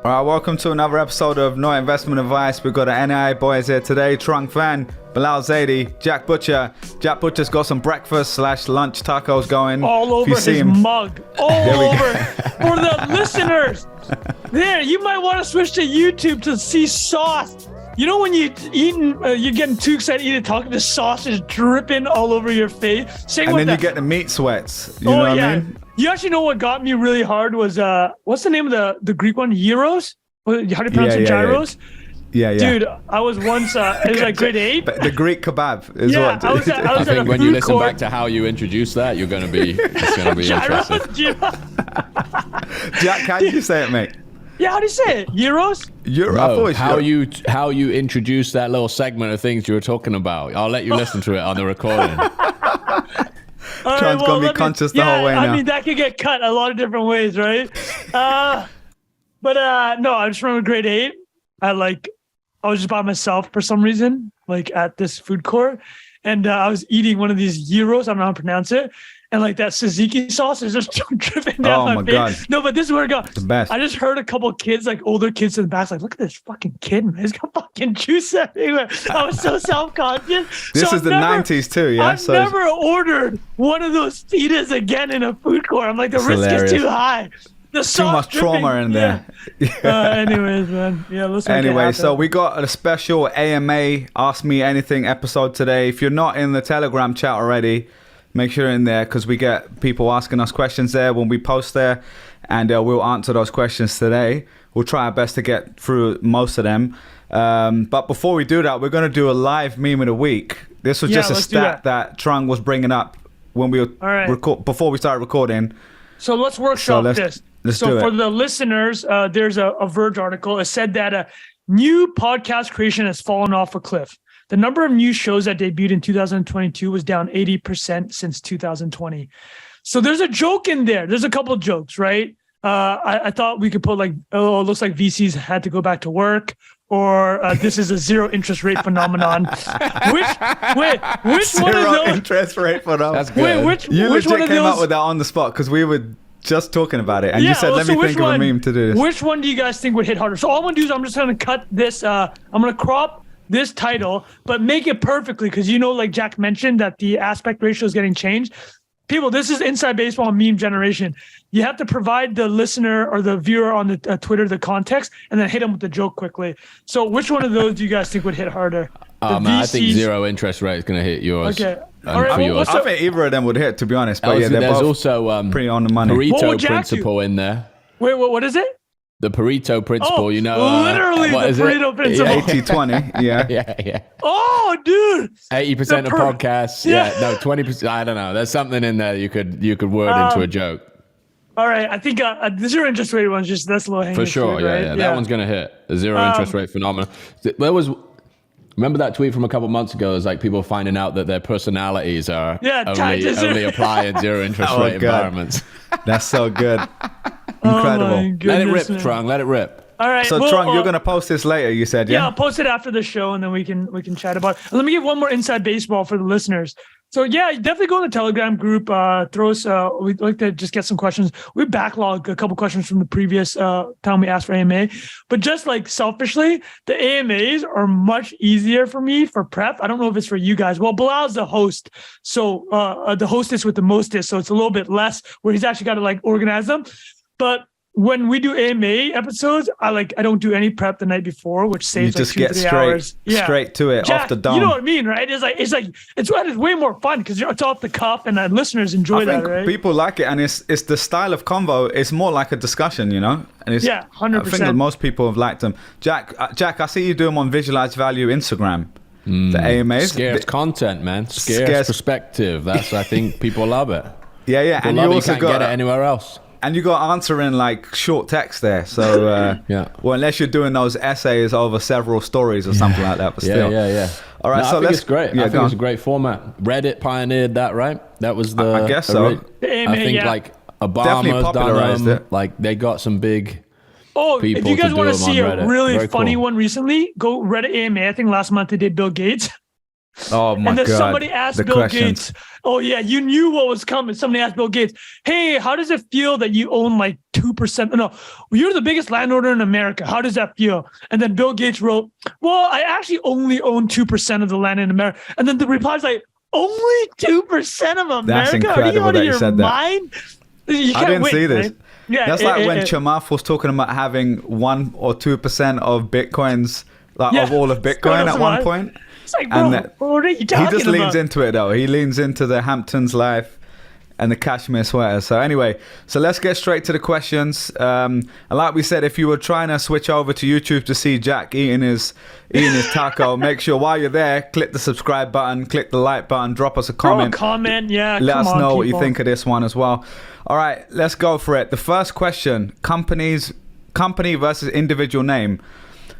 All right, welcome to another episode of No Investment Advice. We've got the NIA boys here today. Trung Phan, Bilal Zaidi, Jack Butcher. Jack Butcher's got some breakfast/lunch tacos going. All over his mug. All over. For the listeners. There, you might want to switch to YouTube to see sauce. You know when you're getting too excited eating, talking, the sauce is dripping all over your face. And then you get the meat sweats. You know what I mean? You actually know what got me really hard was, what's the name of the Greek one? Gyros? How do you pronounce it? Gyros? Yeah. Dude, I was once, it was like grade 8. The Greek kebab is what. I think when you listen back to how you introduce that, it's going to be interesting. Jack, how do you say it, mate? Yeah, how do you say it? Euros? No, how you introduce that little segment of things you were talking about. I'll let you listen to it on the recording. Trun's going to be conscious the whole way now. I mean, that could get cut a lot of different ways, right? No, I just remember grade 8. I was just by myself for some reason, like at this food court. And I was eating one of these gyros, I don't know how to pronounce it. And like that tzatziki sauce is just dripping down my face. God. No, but this is where it goes. The best. I just heard a couple of kids, like older kids in the back, like, look at this fucking kid, man. He's got fucking juice everywhere. I was so self-conscious. This is the 90s too, yeah? I've never ordered one of those pitas again in a food court. I'm like, the risk is too high. The too much trauma in there. Anyways, man. Yeah, let's Anyway, so we got a special AMA Ask Me Anything episode today. If you're not in the Telegram chat already, make sure you're in there because we get people asking us questions there when we post there, and we'll answer those questions today. We'll try our best to get through most of them. But before we do that, we're going to do a live meme of the week. This was just a stat that Trung was bringing up when we were before we started recording. So let's workshop this. So for the listeners, there's a Verge article. It said that new podcast creation has fallen off a cliff. The number of new shows that debuted in 2022 was down 80% since 2020. So there's a joke in there. There's a couple of jokes, right? I thought we could put it looks like VCs had to go back to work, or this is a zero interest rate phenomenon. Which one of those? Interest rate phenomenon. That's good. You legit came up with that on the spot because we were just talking about it, and you said, let me think of a meme to do this. Which one do you guys think would hit harder? So all I'm going to do is I'm just going to cut this. I'm going to crop this title, but make it perfectly because like Jack mentioned that the aspect ratio is getting changed. People, this is Inside Baseball meme generation. You have to provide the listener or the viewer on the Twitter the context and then hit them with the joke quickly. So which one of those do you guys think would hit harder? I think zero interest rate is going to hit yours. Okay. All right, I think either of them would hit, to be honest. But there's also pretty on the money. Pareto principle in there. Wait, what is it? The Pareto principle, literally the Pareto principle. 80-20. Yeah. Yeah. Oh, dude. 80% of podcasts. Yeah. No, 20%. I don't know. There's something in there you could word into a joke. All right. I think the zero interest rate one's that's low hanging for sure. fruit, right? Yeah. That one's gonna hit the zero interest rate phenomenon. Remember that tweet from a couple months ago? It was like people finding out that their personalities are only apply in zero interest rate environments. That's so good. Incredible. Let it rip, Trung. Let it rip. All right. So, Trung, you're going to post this later, you said, yeah? Yeah, I'll post it after the show, and then we can chat about it. Let me give one more Inside Baseball for the listeners. So, yeah, definitely go in the Telegram group. Throw us, we'd like to just get some questions. We backlogged a couple questions from the previous time we asked for AMA. But just like selfishly, the AMAs are much easier for me for prep. I don't know if it's for you guys. Well, Bilal's the host. So the hostess with the mostest. So it's a little bit less where he's actually got to organize them. But when we do AMA episodes, I don't do any prep the night before, which saves you just 2-3 hours. Yeah. Straight to it, Jack, off the dome. You know what I mean, right? It's way more fun because it's off the cuff, and listeners enjoy that, right? People like it, and it's the style of convo. It's more like a discussion, And it's 100%. I think that most people have liked them. Jack, I see you do them on Visualize Value Instagram. The AMAs, scarce content, man. Scarce perspective. I think people love it. Yeah, and you also can't get it anywhere else. And you got answering short text there. So, well, unless you're doing those essays over several stories or something like that, but still. Yeah. All right, I think it's great. I think it's a great format. Reddit pioneered that, right? That was I guess so. I think Obama's popularized it. They got some big people. If you guys want to see a really Very funny cool. one recently, go Reddit AMA. I think last month they did Bill Gates. Oh my And then God. somebody asked The Bill questions. Gates, oh yeah, you knew what was coming. Somebody asked Bill Gates, hey, how does it feel that you own like 2%? No, you're the biggest landowner in America. How does that feel? And then Bill Gates wrote, well, I actually only own 2% of the land in America. And then the reply's like, only 2% of America? That's incredible Are you out that of you your said that. mind? You I can't didn't win, see this. right? Yeah, That's like when Chamath was talking about having 1 or 2% of Bitcoins, like of all of Bitcoin at one point. It's like, bro, what are you talking about? He just leans into it though. He leans into the Hamptons life and the cashmere sweater. So anyway, so let's get straight to the questions. And like we said, if you were trying to switch over to YouTube to see Jack eating his taco, make sure while you're there, click the subscribe button, click the like button, drop us a comment. Yeah. Let us know what you think of this one as well. All right, let's go for it. The first question: company versus individual name.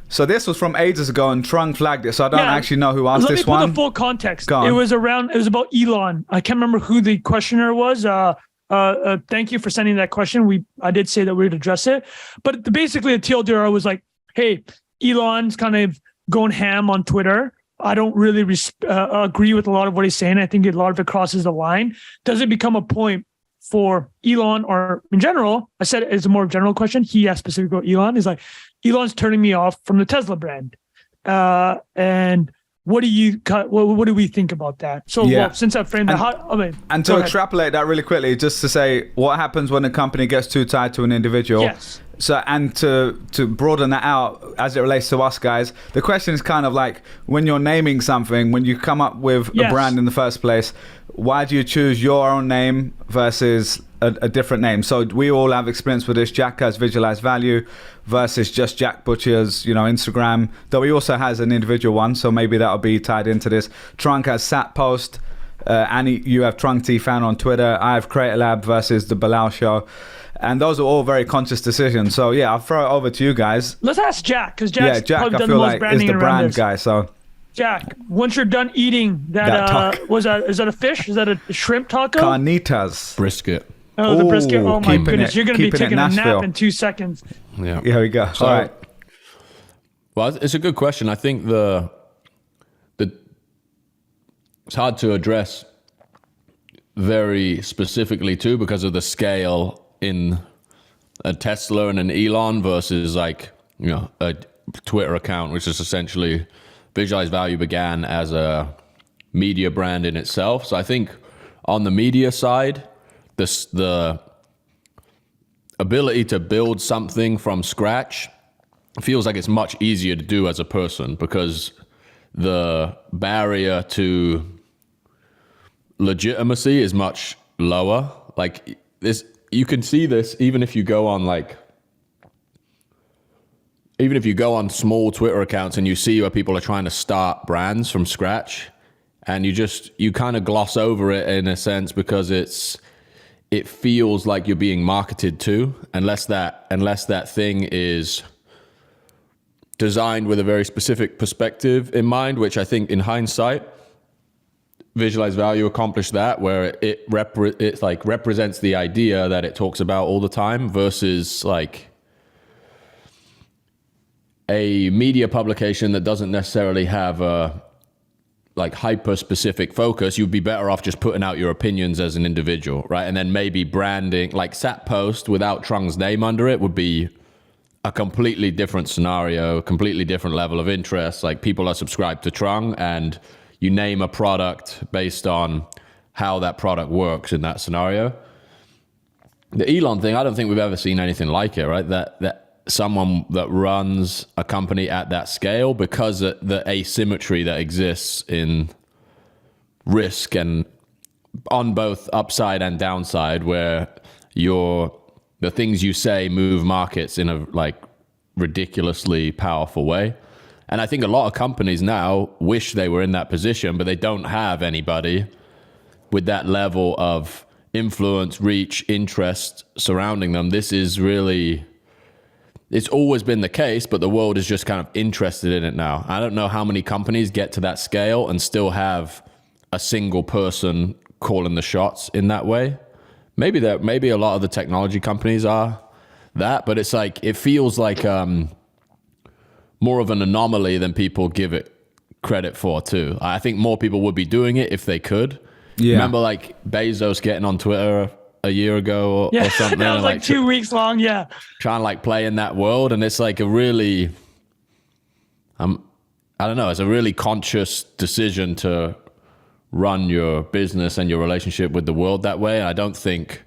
So this was from ages ago, and Trung flagged it. So I don't actually know who asked this one. Let me put the full context. It was about Elon. I can't remember who the questioner was. Thank you for sending that question. I did say that we would address it, but basically the TLDR was like, hey, Elon's kind of going ham on Twitter. I don't really agree with a lot of what he's saying. I think a lot of it crosses the line. Does it become a point for Elon, or in general? I said it's a more general question. He asked specifically about Elon. Is like, Elon's turning me off from the Tesla brand. And what do we think about that? So since I framed that, and to extrapolate that really quickly, just to say what happens when a company gets too tied to an individual. Yes. So, and to broaden that out as it relates to us guys, the question is kind of like, when you're naming something, when you come up with a brand in the first place, why do you choose your own name versus a different name? So we all have experience with this. Jack has Visualized Value versus just Jack Butcher's, Instagram, though he also has an individual one, so maybe that'll be tied into this. Trung has Sat Post, and you have Trung T Fan on Twitter. I have Creator Lab versus the Bilal Show. And those are all very conscious decisions. So yeah, I'll throw it over to you guys. Let's ask Jack, because Jack I feel like is the brand guy. So Jack, once you're done eating that is that a fish? Is that a shrimp taco? Carnitas brisket. Oh, the brisket. Oh my goodness, you're going to be taking a nap in 2 seconds. Yeah. Here we go. So, all right. Well, it's a good question. I think it's hard to address very specifically too, because of the scale in a Tesla and an Elon versus like, a Twitter account, which is essentially Visualized Value began as a media brand in itself. So I think on the media side, the ability to build something from scratch feels like it's much easier to do as a person, because the barrier to legitimacy is much lower. Like this, you can see this even if you go on small Twitter accounts and you see where people are trying to start brands from scratch, and you kind of gloss over it in a sense, because it feels like you're being marketed to, unless that thing is designed with a very specific perspective in mind, which I think in hindsight, Visualized Value accomplished that, where it represents the idea that it talks about all the time, versus like a media publication that doesn't necessarily have a hyper specific focus. You'd be better off just putting out your opinions as an individual, right? And then maybe branding, like Sat Post without Trung's name under it would be a completely different scenario, completely different level of interest. Like, people are subscribed to Trung, and you name a product based on how that product works in that scenario. The Elon thing, I don't think we've ever seen anything like it, right? That someone that runs a company at that scale, because of the asymmetry that exists in risk and on both upside and downside, where the things you say move markets in a ridiculously powerful way. And I think a lot of companies now wish they were in that position, but they don't have anybody with that level of influence, reach, interest surrounding them. This is really, it's always been the case, but the world is just kind of interested in it now. I don't know how many companies get to that scale and still have a single person calling the shots in that way. Maybe a lot of the technology companies are that, but it feels like more of an anomaly than people give it credit for too. I think more people would be doing it if they could. Yeah. Remember like Bezos getting on Twitter a year ago or something? That was like 2 weeks long. Yeah. Trying to like play in that world. And it's like a really, I don't know, it's a really conscious decision to run your business and your relationship with the world that way. And I don't think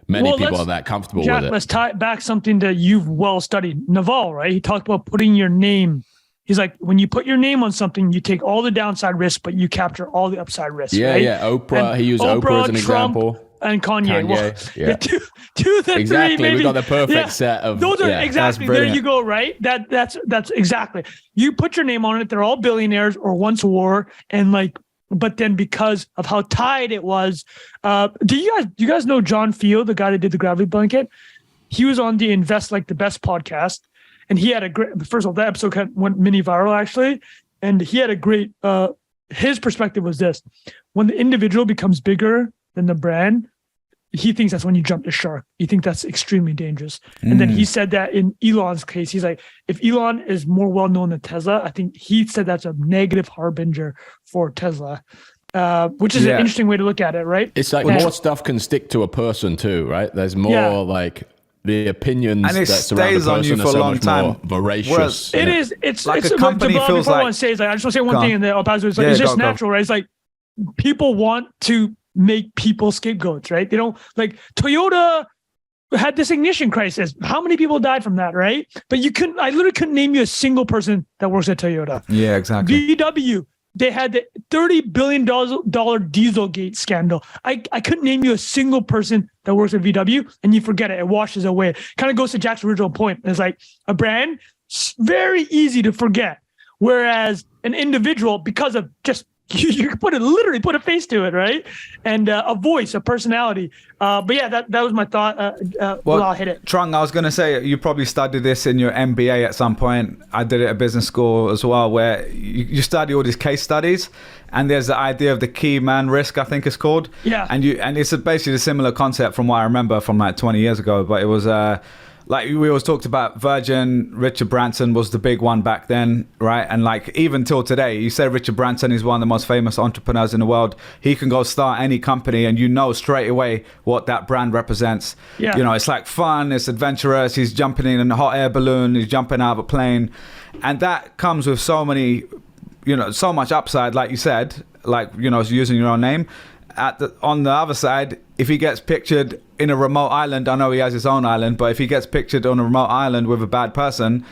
many people are that comfortable with it. Let's tie it back something that you've well studied. Naval, right? He talked about putting your name. He's like, when you put your name on something, you take all the downside risk, but you capture all the upside risk. Yeah, right? yeah. Oprah, he used Oprah as an Trump, example. And Kanye. Well, yeah. two of the exactly. three, maybe. We got the perfect set of. Those are exactly. There you go. Right. That's exactly. You put your name on it. They're all billionaires or once were, and like. But then because of how tied it was, do you guys know John Field, the guy that did the Gravity Blanket? He was on the Invest Like the Best podcast, and he had a great. First of all, that episode went mini viral actually, and he had a great. His perspective was this: when the individual becomes bigger than the brand, he thinks that's when you jump the shark. You think that's extremely dangerous. And then he said that in Elon's case, he's like, if Elon is more well-known than Tesla, I think he said that's a negative harbinger for Tesla, which is an interesting way to look at it, right? It's like more stuff can stick to a person too, right? There's more like the opinions and it that surround stays a on you person for are a so long much time. more voracious. It's like it's a company before feels I like. want to say is like, I just want to say one thing and then I'll pass it. It's like it's just natural, right? It's like people want to make people scapegoats, right? They don't like Toyota had this ignition crisis. How many people died from that, right? But I literally couldn't name you a single person that works at Toyota. Yeah, exactly. VW, they had the $30 billion Dieselgate scandal. I couldn't name you a single person that works at VW, and you forget it. It washes away. Kind of goes to Jack's original point. It's like a brand, very easy to forget. Whereas an individual, because of just you literally put a face to it, right? And a voice, a personality. But yeah, that was my thought. Well, I'll hit it. Trung, I was going to say, you probably studied this in your MBA at some point. I did it at business school as well, where you study all these case studies, and there's the idea of the key man risk, I think it's called. Yeah. And it's basically a similar concept from what I remember from like 20 years ago, but it was like we always talked about Virgin. Richard Branson was the big one back then, right? And like even till today, you say Richard Branson is one of the most famous entrepreneurs in the world. He can go start any company and you know straight away what that brand represents. Yeah. You know, it's like fun, it's adventurous. He's jumping in a hot air balloon, he's jumping out of a plane. And that comes with so many, so much upside, like you said, like, using your own name. On the other side, if he gets pictured in a remote island, I know he has his own island, but if he gets pictured on a remote island with a bad person,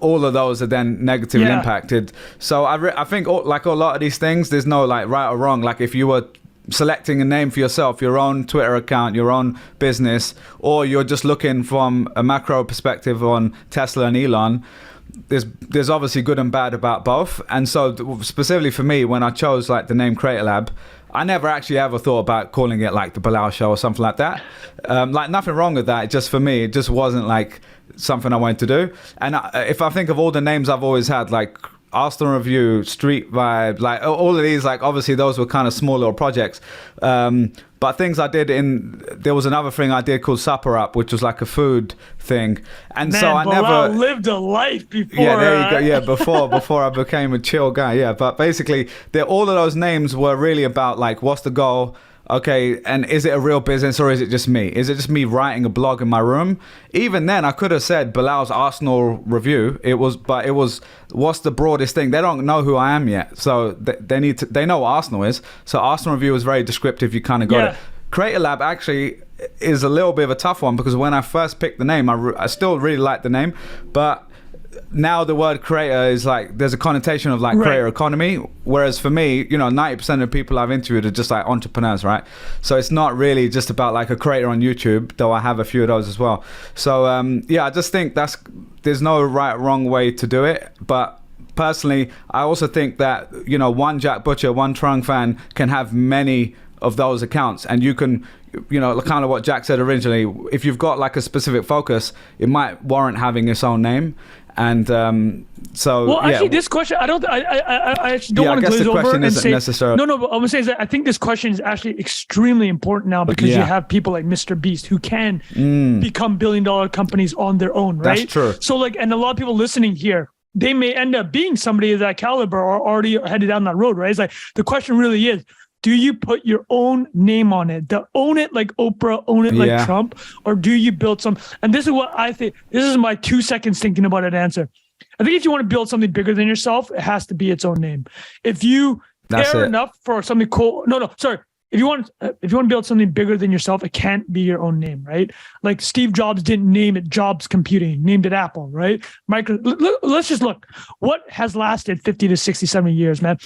all of those are then negatively impacted. So I think like a lot of these things, there's no like right or wrong. Like if you were selecting a name for yourself, your own Twitter account, your own business, or you're just looking from a macro perspective on Tesla and Elon, there's obviously good and bad about both. And so specifically for me, when I chose like the name Creator Lab, I never actually ever thought about calling it like the Bilal Show or something like that. Like nothing wrong with that. Just for me, it just wasn't like something I wanted to do. And if I think of all the names I've always had, like Arsenal Review, Street Vibe, like all of these, like obviously those were kind of small little projects. But things I did there was another thing I did called Supper Up, which was like a food thing. And Man, so I Bilal never lived a life before. Yeah, there you go. Yeah, before I became a chill guy. Yeah, but basically, all of those names were really about like, what's the goal? Okay, and is it a real business or is it just me? Is it just me writing a blog in my room? Even then, I could have said Bilal's Arsenal Review. It was what's the broadest thing? They don't know who I am yet, so they know what Arsenal is. So Arsenal Review is very descriptive. You kind of got it. Creator Lab actually is a little bit of a tough one because when I first picked the name, I still really liked the name, but now the word creator is like there's a connotation of like creator economy, whereas for me 90% of people I've interviewed are just like entrepreneurs, right? So it's not really just about like a creator on YouTube, though I have a few of those as well. So I just think there's no right wrong way to do it, but personally I also think that one Jack Butcher, one Trung Phan can have many of those accounts, and you can kind of what Jack said originally, if you've got like a specific focus, it might warrant having its own name. And actually this question I actually don't want to glaze over and say necessary. No, but I'm gonna say is that I think this question is actually extremely important now because you have people like Mr. Beast who can become billion-dollar companies on their own, right? That's true. So like, and a lot of people listening here, they may end up being somebody of that caliber or already headed down that road, right? It's like the question really is, do you put your own name on it? Own it like Oprah, own it like Trump, or do you build some? And this is what I think. This is my 2 seconds thinking about an answer. I think if you want to build something bigger than yourself, it has to be its own name. If you care enough for something cool, If you want to build something bigger than yourself, it can't be your own name, right? Like Steve Jobs didn't name it Jobs Computing, named it Apple, right? Let's just look. What has lasted 50 to 60, 70 years, man?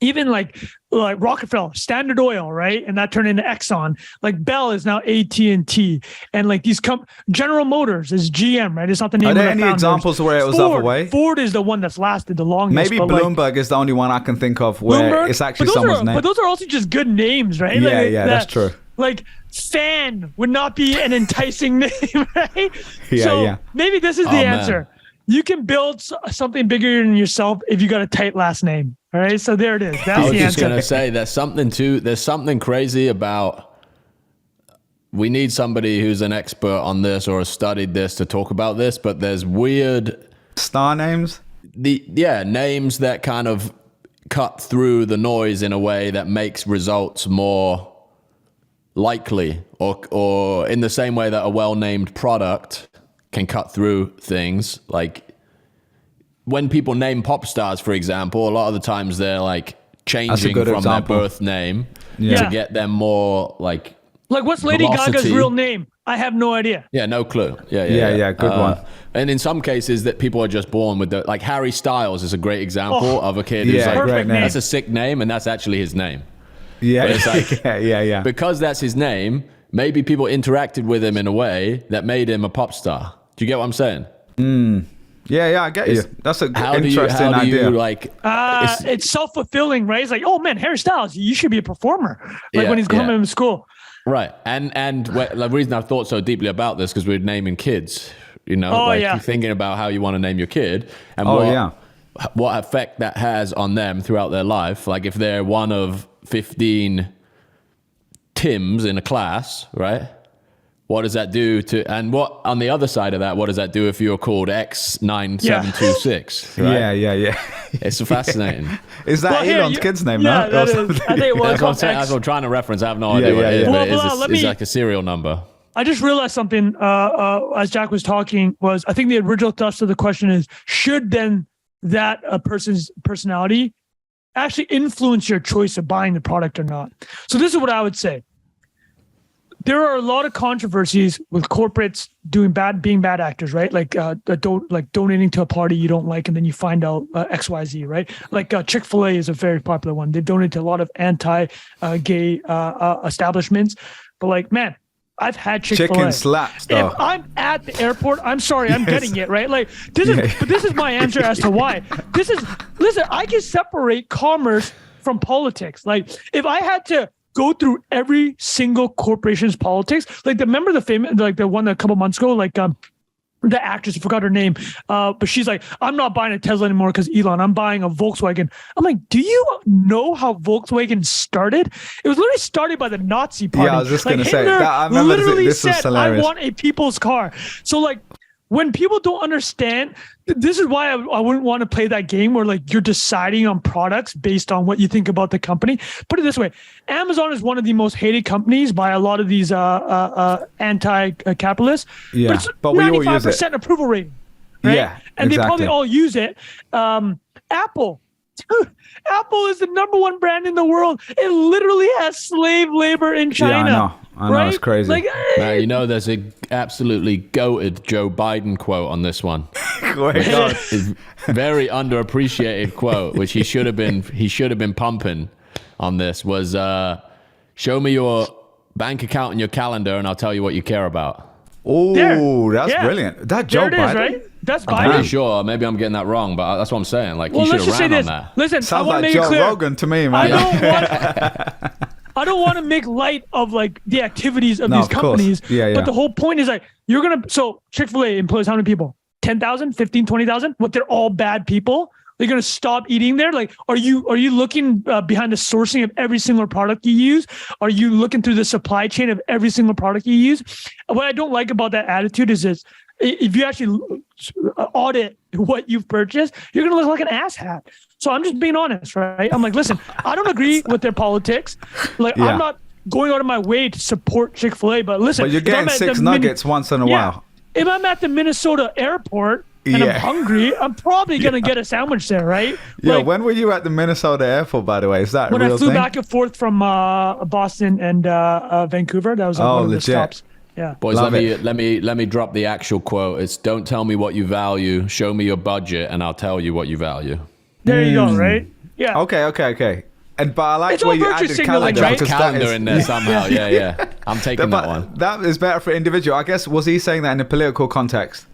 Even like Rockefeller, Standard Oil, right? And that turned into Exxon. Like Bell is now AT&T, and like these General Motors is GM, right? It's not the name. Are there of the any examples where it was the other way? Ford is the one that's lasted the longest. Maybe Bloomberg is the only one I can think of where it's actually someone's name. But those are also just good names, right? Yeah, that's true. Like Fan would not be an enticing name, right? Maybe this is the answer. Man. You can build something bigger than yourself if you got a tight last name. All right, so there it is. That's the answer. I was just going to say, there's something crazy about, we need somebody who's an expert on this or has studied this to talk about this, but there's weird... Star names? Names that kind of cut through the noise in a way that makes results more likely, or in the same way that a well-named product can cut through things. Like when people name pop stars, for example, a lot of the times they're like changing from their birth name to get them more like what's Lady Gaga's real name? I have no idea. Yeah, no clue. Good one. And in some cases that people are just born with like Harry Styles is a great example of a kid who's like, that's a sick name, and that's actually his name. Yeah, it's like, because that's his name, maybe people interacted with him in a way that made him a pop star. Do you get what I'm saying? Yeah, I get you. That's an interesting idea. It's self-fulfilling, right? It's like, oh man, Harry Styles, you should be a performer. When he's coming to school. Right. And the reason I've thought so deeply about this, because we're naming kids, you're thinking about how you want to name your kid and what effect that has on them throughout their life. Like if they're one of 15 Tims in a class, right? What does that do to, and what on the other side of that, what does that do if you're called X9726? Right? Yeah. It's fascinating. Is that Elon's kid's name now? That is. I think it was. That's what I'm trying to reference. I have no idea what it is, but it's like a serial number. I just realized something as Jack was talking was, I think the original thrust of the question is, should then that a person's personality actually influence your choice of buying the product or not? So this is what I would say. There are a lot of controversies with corporates being bad actors, right? Like donating to a party you don't like, and then you find out XYZ, right? Like Chick-fil-A is a very popular one. They donate to a lot of anti-gay establishments, but like, man, I've had Chick-fil-A. Chicken slaps, though. If I'm at the airport, I'm sorry, I'm getting it, right? Like but this is my answer as to why. Listen, I can separate commerce from politics. Like if I had to go through every single corporation's politics, remember the famous, the one a couple months ago, the actress, I forgot her name, but she's like, I'm not buying a Tesla anymore because Elon, I'm buying a Volkswagen. I'm like, do you know how Volkswagen started? It was literally started by the Nazi party. Yeah, I was just going to say that. I remember literally this said, was hilarious. I want a people's car. So when people don't understand, this is why I wouldn't want to play that game where you're deciding on products based on what you think about the company. Put it this way, Amazon is one of the most hated companies by a lot of these anti-capitalists. Yeah, but we all use it. 95% approval rating. Right? Yeah, and they probably all use it. Apple. Dude, Apple is the number one brand in the world. It literally has slave labor in China. Yeah, I know, it's crazy. Now, there's a absolutely goated Joe Biden quote on this one. It's very underappreciated quote, which he should have been pumping on this, was show me your bank account and your calendar and I'll tell you what you care about. Oh, that's brilliant. That Joe Biden? Right? That's Biden. I'm pretty sure. Maybe I'm getting that wrong, but that's what I'm saying. He should have ran on that. Listen, sounds I want to make Joe it clear. Rogan to me, man. I don't want to make light of the activities of these companies. Yeah. But the whole point is so Chick-fil-A employs how many people? 10,000, 15, 20,000? What, they're all bad people? They're going to stop eating there? Are you looking behind the sourcing of every single product you use? Are you looking through the supply chain of every single product you use? What I don't like about that attitude is if you actually audit what you've purchased, you're going to look like an asshat. So I'm just being honest, right? I'm like, listen, I don't agree with their politics. Like, I'm not going out of my way to support Chick-fil-A, but listen. But you're getting 6 nuggets once in a while. If I'm at the Minnesota airport and I'm hungry, I'm probably going to get a sandwich there, right? Yeah, like, when were you at the Minnesota airport, by the way? Is that when a real I flew thing? back and forth from Boston and Vancouver? That was one of the stops. Yeah. Boys, let me drop the actual quote. It's don't tell me what you value, show me your budget, and I'll tell you what you value. There you go, right? Yeah. Okay. And but I like It's where all you virtue added signaling, calendar, right? because that Calendar is, in there somehow. Yeah. I'm taking that one. That is better for individual. I guess, was he saying that in a political context?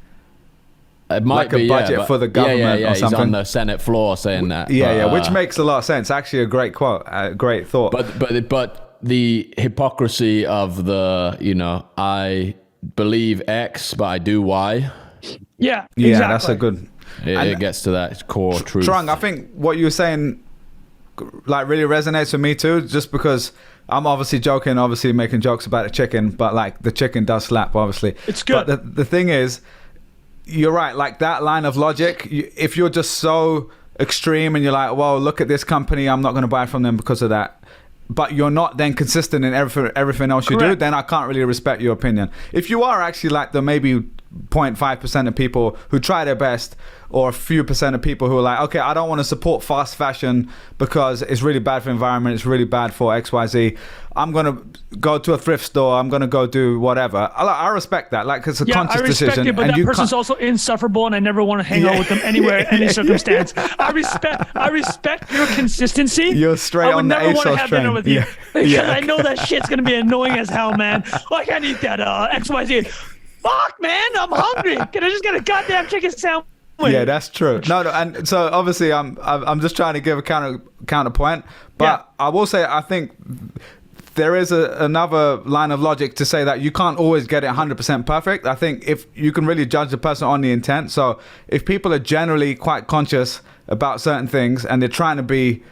It might Like be a budget for the government or something. He's on the Senate floor saying that. Which makes a lot of sense. Actually, a great quote, a great thought. But the hypocrisy of the, I believe X, but I do Y. Yeah, yeah, exactly. that's a good. It gets to that core truth. Trung, I think what you were saying, like, really resonates with me too. Just because I'm obviously joking, obviously making jokes about the chicken, but like the chicken does slap, obviously. It's good. But the thing is, you're right. Like that line of logic, if you're just so extreme and you're like, well, look at this company, I'm not going to buy from them because of that. But you're not then consistent in everything else you do, then I can't really respect your opinion. If you are actually like the maybe 0.5% of people who try their best, or a few percent of people who are like, okay, I don't want to support fast fashion because it's really bad for the environment, it's really bad for XYZ. I'm going to go to a thrift store, I'm going to go do whatever. I respect that. Like, it's a conscious decision. It, but that person's also insufferable, and I never want to hang out with them anywhere, any circumstance. I respect your consistency. You're straight on the ASOS train. I would never want to have dinner with you. Because Yeah. I know that shit's going to be annoying as hell, man. I can't eat that XYZ. Fuck, man, I'm hungry. Can I just get a goddamn chicken sandwich? Yeah, that's true. No, and so obviously I'm just trying to give a counterpoint, but I will say I think there is another line of logic to say that you can't always get it 100% perfect. I think if you can really judge the person on the intent. So if people are generally quite conscious about certain things and they're trying to be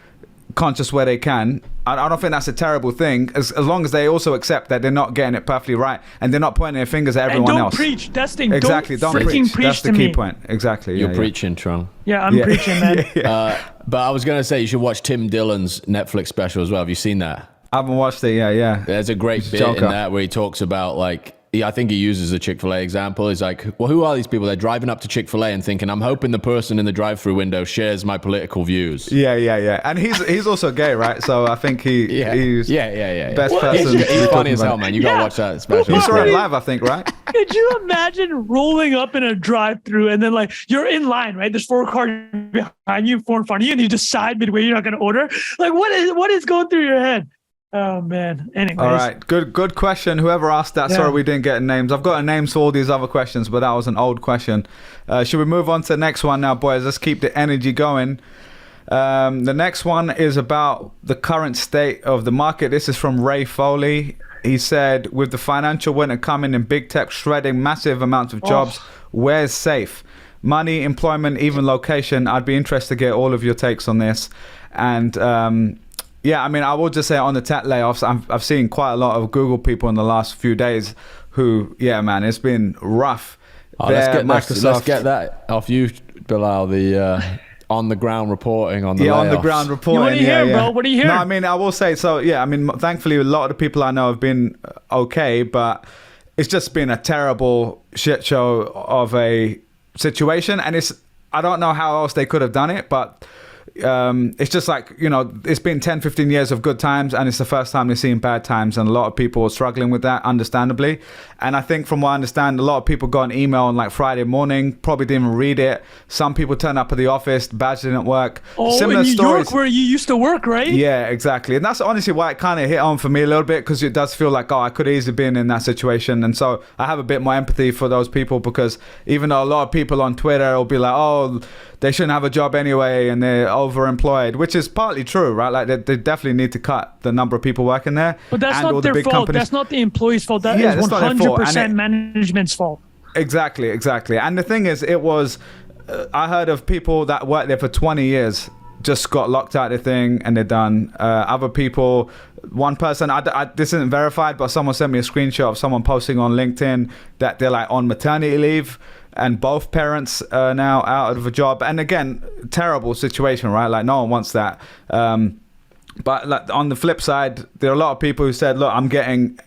conscious where they can, I don't think that's a terrible thing, as long as they also accept that they're not getting it perfectly right and they're not pointing their fingers at everyone and don't else. Preach. That's the thing. Exactly. Don't preach. That's the key point. Exactly. You're preaching, Trung. Yeah, I'm preaching, man. But I was going to say you should watch Tim Dillon's Netflix special as well. Have you seen that? I haven't watched it. Yeah. There's a great bit in that where he talks about, like, I think he uses the Chick-fil-A example. He's like, well, who are these people? They're driving up to Chick-fil-A and thinking, I'm hoping the person in the drive-through window shares my political views. Yeah. And he's also gay, right? So I think he's best person. He's funny as hell, man. You gotta watch that special. You saw it live, I think, right? Could you imagine rolling up in a drive-through and then, like, you're in line, right? There's 4 cars behind you, 4 in front of you, and you decide midway you're not going to order. Like, what is going through your head? Oh, man. Anyways. All right. Good question. Whoever asked that, sorry we didn't get names. I've got names for all these other questions, but that was an old question. Should we move on to the next one now, boys? Let's keep the energy going. The next one is about the current state of the market. This is from Ray Foley. He said, with the financial winter coming and big tech shredding massive amounts of jobs, where's safe? Money, employment, even location. I'd be interested to get all of your takes on this. And yeah, I mean, I will just say on the tech layoffs, I've seen quite a lot of Google people in the last few days who, yeah, man, it's been rough. Let's get that off you, Bilal, the on the ground reporting on the layoffs. On the ground reporting. What do you hear, bro? What do you hear? No, I mean, I will say, so yeah, I mean, thankfully a lot of the people I know have been okay, but it's just been a terrible shit show of a situation, and I don't know how else they could have done it, but it's just like, it's been 10-15 years of good times, and it's the first time they're seeing bad times, and a lot of people are struggling with that, understandably. And I think from what I understand, a lot of people got an email on like Friday morning, probably didn't even read it. Some people turned up at the office, badge didn't work. Similar in New York, where you used to work, right? Yeah, exactly. And that's honestly why it kind of hit on for me a little bit, because it does feel like, I could easily been in that situation. And so I have a bit more empathy for those people, because even though a lot of people on Twitter will be like, they shouldn't have a job anyway and they're overemployed, which is partly true, right? Like they definitely need to cut the number of people working there. But that's not their fault. Companies. That's not the employee's fault. That is 100% management's fault. Exactly. And the thing is, it was, I heard of people that worked there for 20 years just got locked out of the thing and they're done. Other people, one person, this isn't verified, but someone sent me a screenshot of someone posting on LinkedIn that they're like on maternity leave and both parents are now out of a job. And again, terrible situation, right? Like no one wants that. But like, on the flip side, there are a lot of people who said, look, I'm getting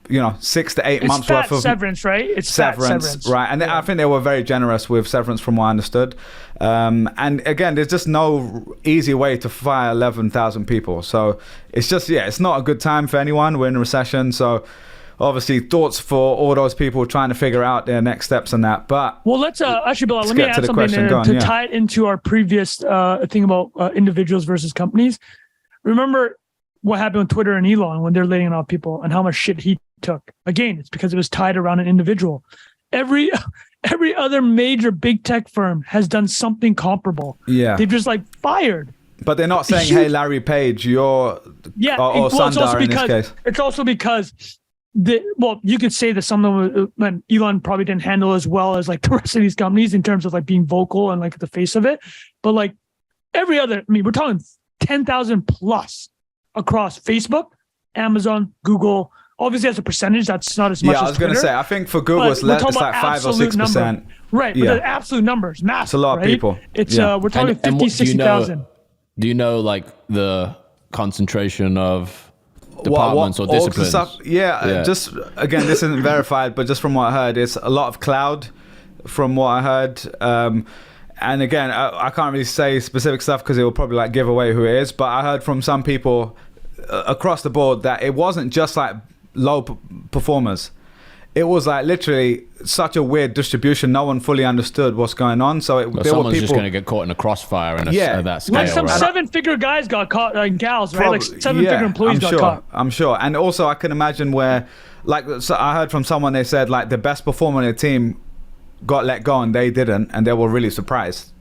6 to 8 months worth of severance, right? It's severance, right? And I think they were very generous with severance, from what I understood. And again, there's just no easy way to fire 11,000 people. So it's just, it's not a good time for anyone. We're in a recession, so obviously thoughts for all those people trying to figure out their next steps and that. But well, let's actually, Bilal, let me add something to tie it into our previous thing about individuals versus companies. Remember what happened with Twitter and Elon when they're laying off people and how much shit he took. Again, it's because it was tied around an individual. Every other major big tech firm has done something comparable. Yeah, they've just like fired. But they're not saying, "Hey, Larry Page, you're or Sundar in this case." It's also because you could say that something Elon probably didn't handle as well as like the rest of these companies in terms of like being vocal and like the face of it. But like every other, we're talking 10,000 plus across Facebook, Amazon, Google. Obviously, as a percentage, that's not as much. Yeah, I was going to say, I think for Google, it's like 5 or 6%. Right, but the absolute numbers, massive. It's a lot of people. It's we're talking 60,000. Do you know like the concentration of departments or disciplines? Just again, this isn't verified, but just from what I heard, it's a lot of cloud. From what I heard. And again, I can't really say specific stuff because it will probably like give away who it is. But I heard from some people across the board that it wasn't just like low performers. It was like literally such a weird distribution. No one fully understood what's going on. So there were people just going to get caught in a crossfire at that scale. Like some seven-figure guys got caught, like gals, right? Like seven-figure employees got caught. I'm sure. And also I can imagine where, so I heard from someone, they said like the best performer on the team got let go and they didn't, and they were really surprised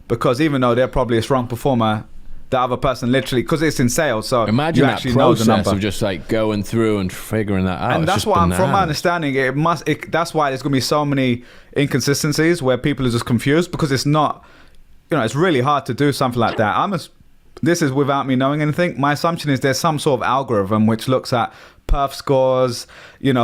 because even though they're probably a strong performer, the other person literally, because it's in sales, so imagine you that actually know the process number of just like going through and figuring that out. And that's why, from my understanding, that's why there's going to be so many inconsistencies where people are just confused because it's not, it's really hard to do something like that. This is without me knowing anything. My assumption is there's some sort of algorithm which looks at perf scores,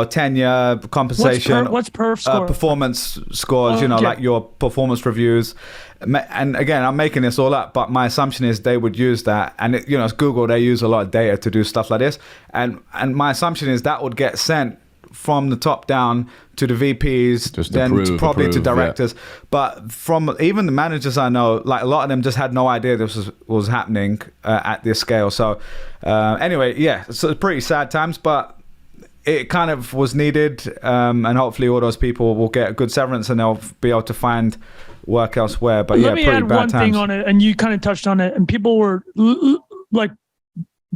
tenure, compensation. What's perf score? Performance scores, like your performance reviews. And again, I'm making this all up, but my assumption is they would use that. And it's Google, they use a lot of data to do stuff like this. And my assumption is that would get sent from the top down to the VPs, probably to directors. Yeah. But from even the managers I know, like a lot of them just had no idea this was happening at this scale. So anyway, so it's pretty sad times, but it kind of was needed. And hopefully all those people will get a good severance and they'll be able to find work elsewhere. But let me add one thing on it, and you kind of touched on it, and people were like,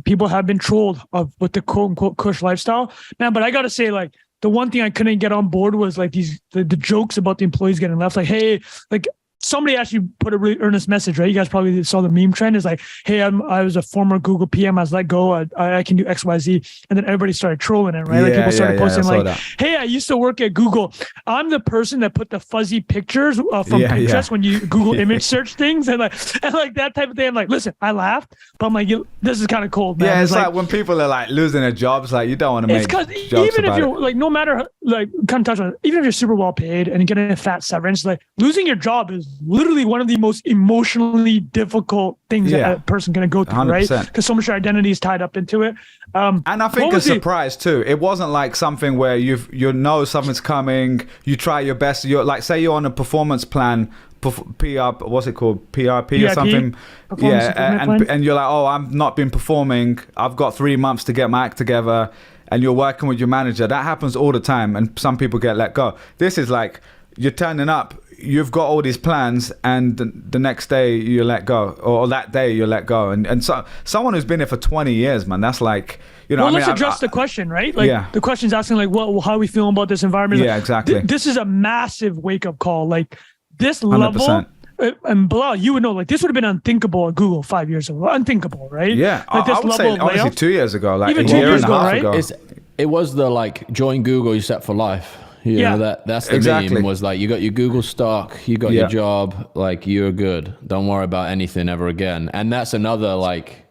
people have been trolled with the quote unquote cush lifestyle, man. But I gotta say, like, the one thing I couldn't get on board was like the jokes about the employees getting left. Like, hey, like somebody actually put a really earnest message, right? You guys probably saw the meme trend. Is like, hey, I was a former Google PM. I was let go. I can do X, Y, Z. And then everybody started trolling it, right? Like people started posting like, hey, I used to work at Google. I'm the person that put the fuzzy pictures from Pinterest when you Google image search things and like that type of thing. I'm like, listen, I laughed, but I'm like, this is kind of cold, man. Yeah, it's like when people are like losing their jobs, like you don't want to make jokes even if you're like, no matter like, kind of touch on it, even if you're super well paid and getting a fat severance, like losing your job is literally one of the most emotionally difficult things that a person can go through, 100%. Right? Because so much identity is tied up into it. And I think a surprise too. It wasn't like something where you know something's coming. You try your best. You're like, say you're on a performance plan, PR, what's it called, PRP or something. And you're like, oh, I've not been performing. I've got 3 months to get my act together. And you're working with your manager. That happens all the time, and some people get let go. This is like you're turning up. You've got all these plans, and the next day you let go, or that day you let go. And so someone who's been here for 20 years, man, that's like, Well, let's address the question, right? Like the question's asking like, well, how are we feeling about this environment? Yeah, exactly. This is a massive wake-up call. Like this level, 100%. And Bilal, you would know, like this would have been unthinkable at Google 5 years ago. Unthinkable, right? Yeah, like I would say honestly 2 years ago, like even a 2 year years and a ago, half right? ago. It was the like join Google, you set for life. You know, that's the meme, was like, you got your Google stock, you got your job, like, you're good. Don't worry about anything ever again. And that's another like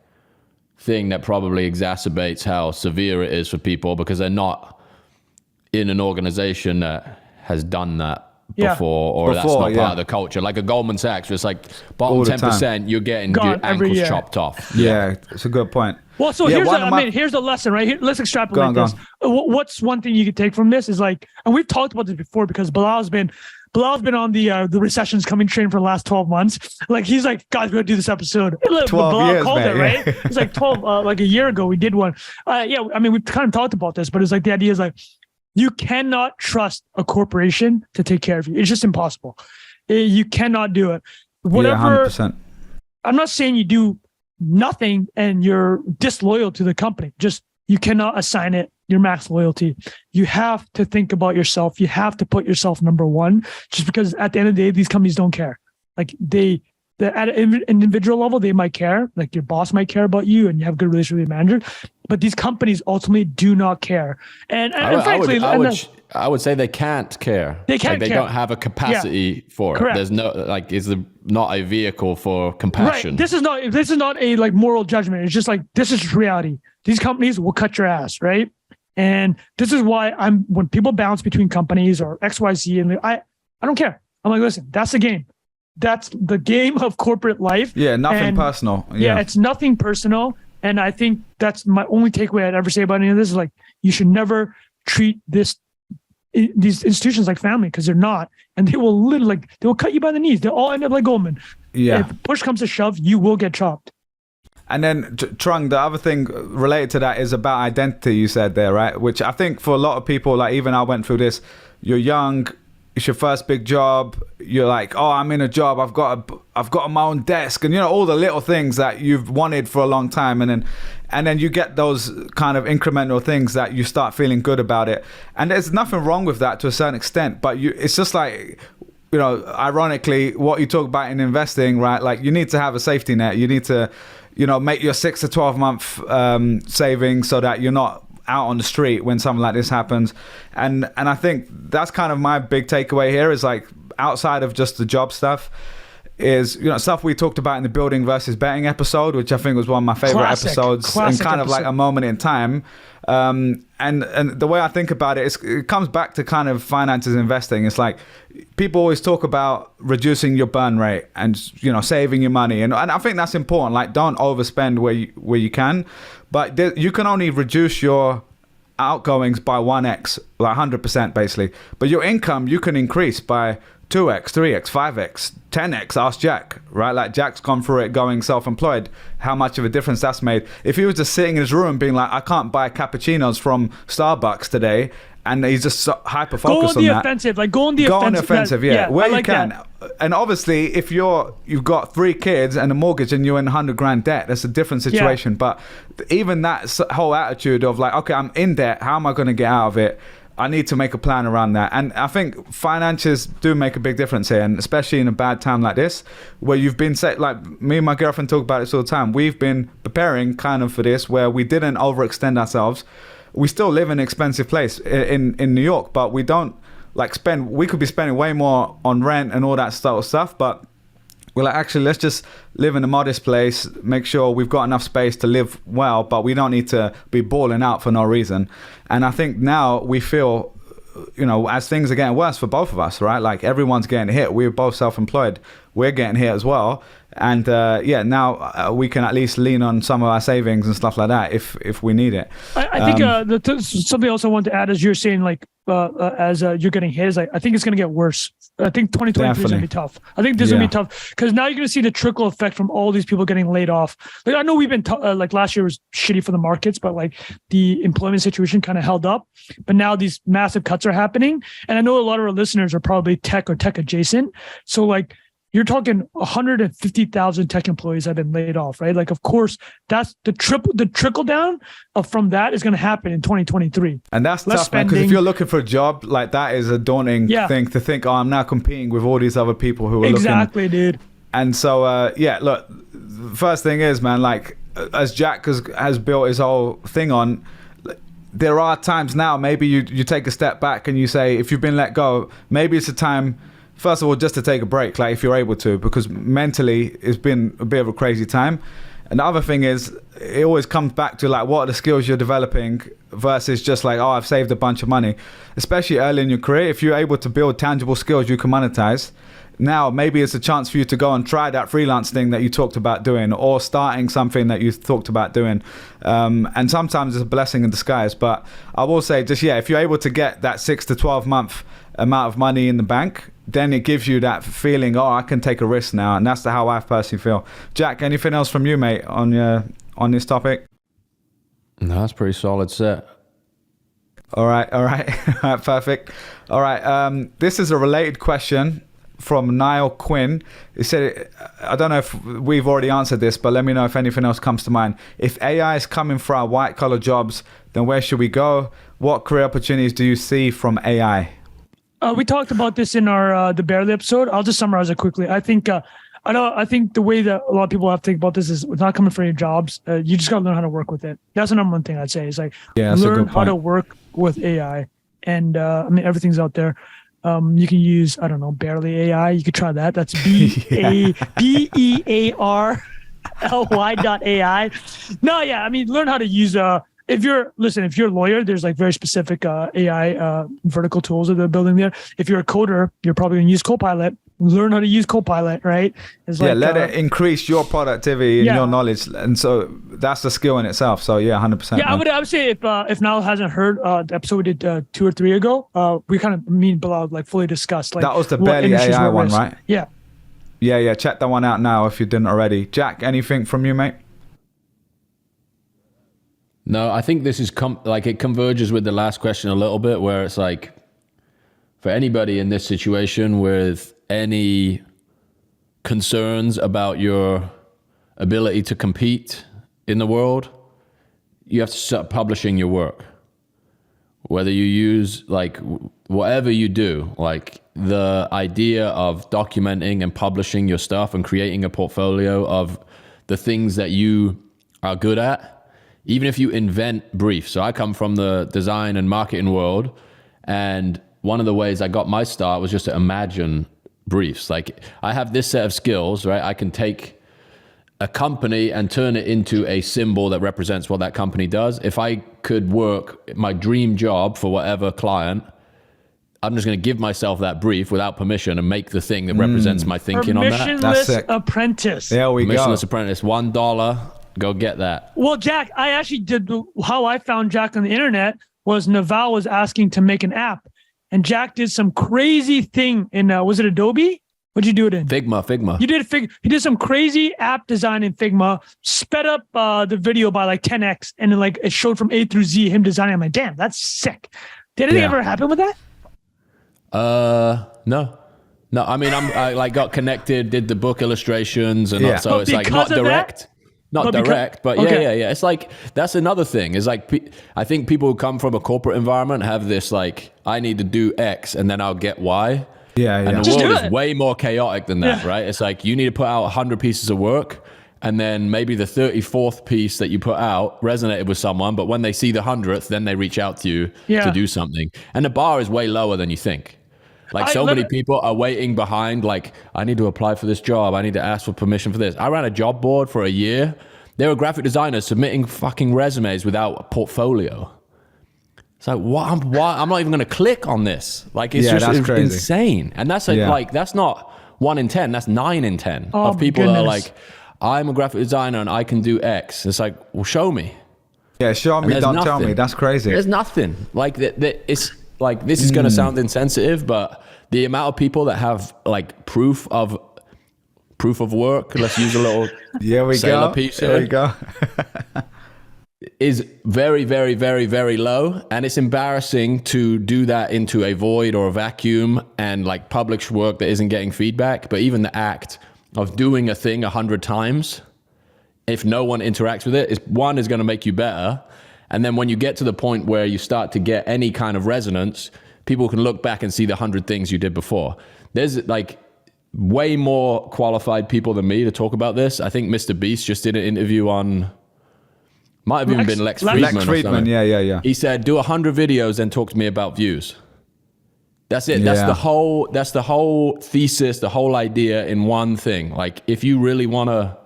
thing that probably exacerbates how severe it is for people, because they're not in an organization that has done that before, or that's not part of the culture. Like a Goldman Sachs, where it's like bottom 10%, you're getting your ankles chopped off. Yeah, it's a good point. Well, so here's the lesson, right? Here, let's extrapolate this. What's one thing you could take from this is like, and we've talked about this before, because Bilal's been on the recession's coming train for the last 12 months. Like, he's like, guys, we're gonna do this episode. 12 Bilal years, called man, it, right? It's like 12, like a year ago, we did one. I mean, we've kind of talked about this, but it's like, the idea is like, you cannot trust a corporation to take care of you. It's just impossible. You cannot do it. Whatever. 100%. I'm not saying you do nothing and you're disloyal to the company. Just, you cannot assign it your max loyalty. You have to think about yourself. You have to put yourself number one, just because at the end of the day, these companies don't care. Like, at an individual level, they might care. Like, your boss might care about you and you have a good relationship with your manager. But these companies ultimately do not care. And frankly, I would say they can't care. They can't care. They don't have a capacity for it. There's no, like, is not a vehicle for compassion. Right. This is not a like moral judgment. It's just like, this is reality. These companies will cut your ass, right? And this is why when people bounce between companies or XYZ, and I don't care. I'm like, listen, that's the game. That's the game of corporate life. Yeah, nothing personal. Yeah, it's nothing personal. And I think that's my only takeaway I'd ever say about any of this is like, you should never treat these institutions like family, because they're not. And they will literally, like, they will cut you by the knees. They'll all end up like Goldman. Yeah. If push comes to shove, you will get chopped. And then, Trung, the other thing related to that is about identity, you said there, right? Which I think for a lot of people, like even I went through this, you're young, it's your first big job, you're like, oh, I'm in a job, I've got my own desk, and you know, all the little things that you've wanted for a long time, and then you get those kind of incremental things that you start feeling good about it. And there's nothing wrong with that to a certain extent, but it's just like, you know, ironically, what you talk about in investing, right? Like, you need to have a safety net. You need to, you know, make your 6 to 12 month savings so that you're not out on the street when something like this happens. And I think that's kind of my big takeaway here, is like, outside of just the job stuff, is, you know, stuff we talked about in the building versus betting episode, which I think was one of my favorite episodes, and kind of like a moment in time. And the way I think about it is, it comes back to kind of finances, investing. It's like, people always talk about reducing your burn rate and, you know, saving your money, and I think that's important. Like, don't overspend where you can, but you can only reduce your outgoings by 1x, like 100% basically. But your income you can increase by 2x, 3x, 5x, 10x. Ask Jack, right? Like, Jack's gone through it going self-employed, how much of a difference that's made. If he was just sitting in his room being like, I can't buy cappuccinos from Starbucks today, and he's just so hyper focused on that. Go on the offensive, yeah, where you can. That. And obviously, if you've got 3 kids and a mortgage and you're in 100 grand debt, that's a different situation. But even that whole attitude of like, okay, I'm in debt, how am I going to get out of it? I need to make a plan around that. And I think finances do make a big difference here, and especially in a bad time like this, where you've been like me and my girlfriend talk about this all the time. We've been preparing kind of for this, where we didn't overextend ourselves. We still live in an expensive place in New York, but we don't like we could be spending way more on rent and all that stuff, but we're like, actually, let's just live in a modest place, make sure we've got enough space to live well, but we don't need to be balling out for no reason. And I think now we feel, you know, as things are getting worse for both of us, right? Like, everyone's getting hit. We're both self-employed. We're getting hit as well. And now we can at least lean on some of our savings and stuff like that if we need it. I think something else I want to add is, you're saying like, as you're getting hit, is like, I think it's going to get worse. I think 2023 is going to be tough. I think this is going to be tough, because now you're going to see the trickle effect from all these people getting laid off. Like, I know we've been like, last year was shitty for the markets, but like, the employment situation kind of held up. But now these massive cuts are happening, and I know a lot of our listeners are probably tech or tech adjacent. So like, you're talking 150,000 tech employees have been laid off, right? Like, of course, that's the trickle down from that is going to happen in 2023. And that's tough, man, because if you're looking for a job, like, that is a daunting thing to think, oh, I'm now competing with all these other people who are exactly, dude. And so, look, first thing is, man, like, as Jack has built his whole thing on, there are times now, maybe you take a step back and you say, if you've been let go, maybe it's a time, first of all, just to take a break, like if you're able to, because mentally it's been a bit of a crazy time. And the other thing is, it always comes back to like, what are the skills you're developing versus just like, oh, I've saved a bunch of money. Especially early in your career, if you're able to build tangible skills you can monetize, now maybe it's a chance for you to go and try that freelance thing that you talked about doing, or starting something that you talked about doing. And sometimes it's a blessing in disguise. But I will say, just, if you're able to get that 6 to 12 month amount of money in the bank, then it gives you that feeling, oh, I can take a risk now. And that's how I personally feel. Jack, anything else from you, mate, on this topic? No, that's pretty solid set. All right. Perfect. All right. This is a related question from Niall Quinn. He said, I don't know if we've already answered this, but let me know if anything else comes to mind. If AI is coming for our white collar jobs, then where should we go? What career opportunities do you see from AI? We talked about this in our the Barely episode. I'll just summarize it quickly. I think the way that a lot of people have to think about this is, it's not coming for your jobs. You just got to learn how to work with it. That's the number one thing I'd say. Is like, learn how to work with AI. And I mean, everything's out there. You can use, I don't know, Barely AI. You could try that. That's BEARLY.ai. No, yeah. I mean, learn how to use if you're a lawyer, there's like very specific AI vertical tools that they're building there. If you're a coder, you're probably going to use Copilot. Learn how to use Copilot, right? It's like, let it increase your productivity and your knowledge, and so that's the skill in itself. So 100%. Yeah, I would say if Niall hasn't heard the episode we did 2 or 3 ago, we kind of Bilal like fully discussed like that was the Barely AI one, right? Yeah. Check that one out now if you didn't already. Jack, anything from you, mate? No, I think this is it converges with the last question a little bit, where it's like, for anybody in this situation with any concerns about your ability to compete in the world, you have to start publishing your work. Whether you use, like, whatever you do, like the idea of documenting and publishing your stuff and creating a portfolio of the things that you are good at, even if you invent briefs. So I come from the design and marketing world, and one of the ways I got my start was just to imagine briefs. Like, I have this set of skills, right? I can take a company and turn it into a symbol that represents what that company does. If I could work my dream job for whatever client, I'm just going to give myself that brief without permission and make the thing that represents my thinking on that. Permissionless apprentice. There we go. Permissionless apprentice, $1. Go get that. Well, Jack, I actually did how I found Jack on the internet was Naval was asking to make an app. And Jack did some crazy thing in, was it Adobe? What'd you do it in? Figma. You did He did some crazy app design in Figma, sped up the video by like 10x, and then like it showed from A through Z him designing. I'm like, damn, that's sick. Did anything ever happen with that? No. I mean, I like got connected, did the book illustrations, and so it's like not direct. Not direct, but yeah. It's like, that's another thing. It's like, I think people who come from a corporate environment have this like, I need to do X and then I'll get Y. Yeah. And the world is way more chaotic than that, right? It's like, you need to put out 100 pieces of work, and then maybe the 34th piece that you put out resonated with someone, but when they see the 100th, then they reach out to you to do something. And the bar is way lower than you think. Like, many people are waiting behind, like, I need to apply for this job. I need to ask for permission for this. I ran a job board for a year. There were graphic designers submitting fucking resumes without a portfolio. It's like, what? I'm not even going to click on this. Like, it's just insane. And that's like, that's not 1 in 10. That's 9 in 10 of people that are like, I'm a graphic designer and I can do X. It's like, well, show me. Yeah, show me, don't tell me. That's crazy. There's nothing. Like, it's like, this is going to sound insensitive, but the amount of people that have like proof of work, let's use a little Saylor piece here. There we go. Is very, very, very, very low. And it's embarrassing to do that into a void or a vacuum and like publish work that isn't getting feedback. But even the act of doing a thing 100 times, if no one interacts with it, is going to make you better. And then when you get to the point where you start to get any kind of resonance, people can look back and see the 100 things you did before. There's like way more qualified people than me to talk about this. I think Mr. Beast just did an interview on Might have even been Lex Friedman. Lex Friedman, yeah. He said, do 100 videos and talk to me about views. That's it. Yeah. That's the whole thesis, the whole idea in one thing. Like, if you really want to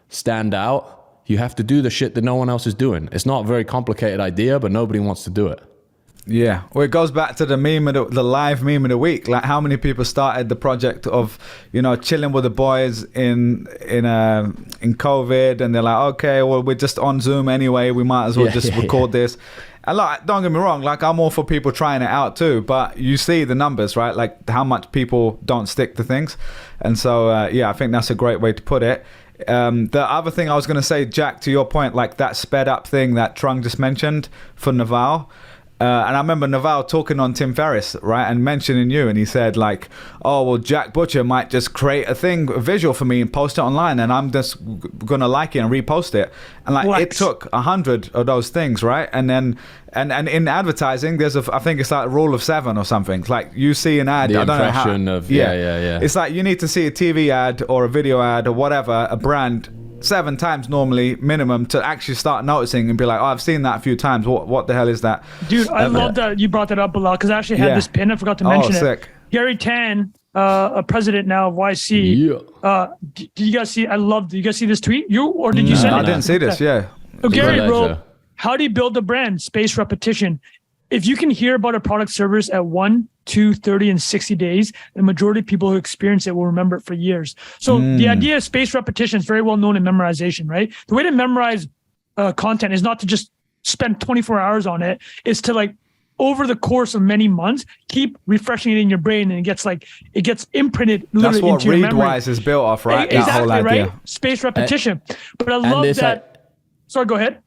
stand out, you have to do the shit that no one else is doing. It's not a very complicated idea, but nobody wants to do it. Yeah, well, it goes back to the meme of the live meme of the week. Like, how many people started the project of, chilling with the boys in COVID, and they're like, okay, well, we're just on Zoom anyway. We might as well record this. And like, don't get me wrong, like, I'm all for people trying it out too, but you see the numbers, right? Like, how much people don't stick to things. And so, I think that's a great way to put it. The other thing I was going to say, Jack, to your point, like that sped up thing that Trung just mentioned for Naval. And I remember Naval talking on Tim Ferriss, right, and mentioning you, and he said like, oh, well, Jack Butcher might just create a visual for me and post it online, and I'm just gonna like it and repost it. And like, it took 100 of those things, right? And then and in advertising, there's I think it's like a rule of 7 or something. Like, you see an ad, the I don't know how. Yeah. It's like you need to see a TV ad or a video ad or whatever, a brand 7 times normally minimum to actually start noticing and be like, oh, I've seen that a few times. What the hell is that? Dude, I love that you brought that up, Bilal, because I actually had this pin. I forgot to mention it. Sick. Gary Tan, a president now of YC. Did you guys see? Did you guys see this tweet? Did you send it? I didn't see this. Yeah. So Gary wrote, "How do you build a brand? Space repetition. If you can hear about a product service at 1, 2, 30, and 60 days, the majority of people who experience it will remember it for years." So the idea of spaced repetition is very well known in memorization, right? The way to memorize content is not to just spend 24 hours on it. It's to, like, over the course of many months, keep refreshing it in your brain, and it gets imprinted literally into your memory. That's what Readwise is built off, right? Exactly, that whole idea. Right? Spaced repetition. But I love that. Sorry, go ahead.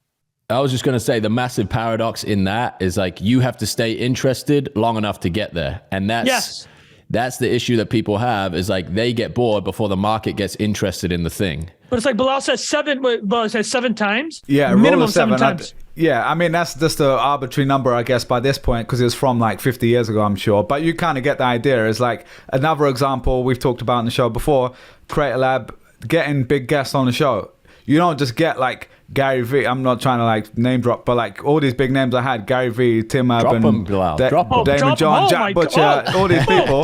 I was just going to say, the massive paradox in that is, like, you have to stay interested long enough to get there. And that's the issue that people have, is like, they get bored before the market gets interested in the thing. But it's like Bilal says 7 times. Yeah, minimum 7 times. I mean, that's just an arbitrary number, I guess, by this point, because it was from like 50 years ago, I'm sure. But you kind of get the idea. It's like another example we've talked about in the show before, Creator Lab, getting big guests on the show. You don't just get like Gary V. I'm not trying to like name drop, but like all these big names I had, Gary V, Tim Urban, Damon John, Jack Butcher, all these people.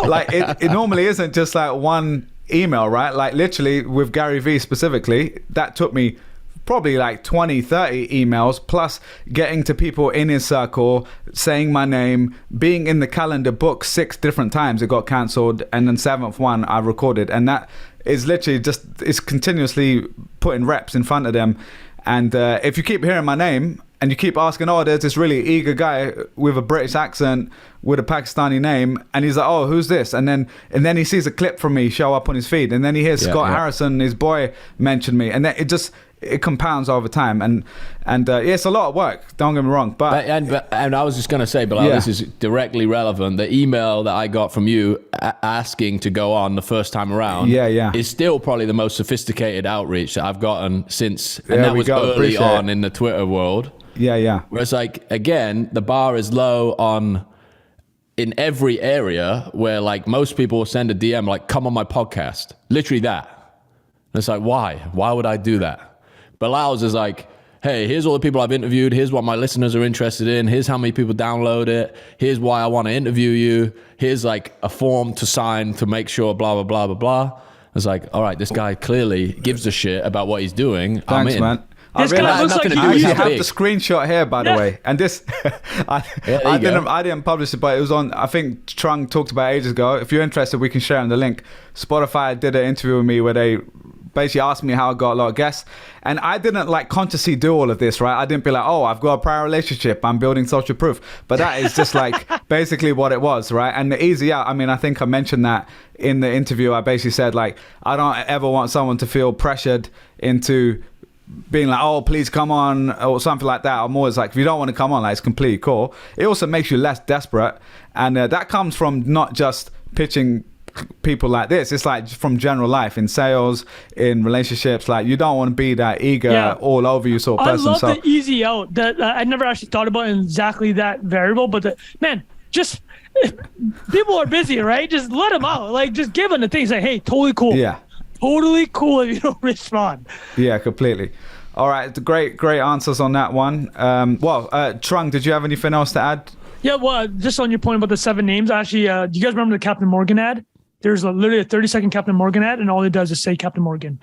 Like it normally isn't just like one email, right? Like literally with Gary V specifically, that took me probably like 20, 30 emails, plus getting to people in his circle, saying my name, being in the calendar book 6 different times. It got cancelled, and then 7th one I recorded, and that is literally just, it's continuously putting reps in front of them. And if you keep hearing my name and you keep asking, oh, there's this really eager guy with a British accent with a Pakistani name, and he's like, oh, who's this? And then he sees a clip from me show up on his feed, and then he hears Scott Harrison, his boy, mention me, and then it compounds over time, and it's a lot of work, don't get me wrong, but and I was just going to say, but this is directly relevant. The email that I got from you asking to go on the first time around is still probably the most sophisticated outreach that I've gotten since, and that was early on in the Twitter world. Where it's like, again, the bar is low in every area, where like most people will send a DM like, come on my podcast, literally that. And it's like, why would I do that? Bilal's is like, hey, here's all the people I've interviewed. Here's what my listeners are interested in. Here's how many people download it. Here's why I want to interview you. Here's like a form to sign to make sure blah, blah, blah, blah, blah. It's like, all right, this guy clearly gives a shit about what he's doing. Thanks, I'm in. Man. This guy looks like I have the screenshot here, by the way. And this, I didn't publish it, but it was on, I think Trung talked about it ages ago. If you're interested, we can share on the link. Spotify did an interview with me where they basically asked me how I got a lot of guests, and I didn't like consciously do all of this, right? I didn't be like, oh, I've got a prior relationship, I'm building social proof, but that is just like basically what it was, right? And the easy out, I mean, I think I mentioned that in the interview. I basically said like, I don't ever want someone to feel pressured into being like, oh, please come on, or something like that. I'm always like, if you don't want to come on, like, it's completely cool. It also makes you less desperate, and that comes from not just pitching people like this. It's like from general life, in sales, in relationships. Like, you don't want to be that eager, all over you sort of person. I love the easy out that I never actually thought about in exactly that variable, but man, just people are busy, right? Just let them out. Like, just give them the things like, hey, totally cool. Yeah. Totally cool if you don't respond. Yeah, completely. All right, great answers on that one. Trung, did you have anything else to add? Yeah, well, just on your point about the 7 names, actually, do you guys remember the Captain Morgan ad? There's literally a 30-second Captain Morgan ad, and all it does is say Captain Morgan.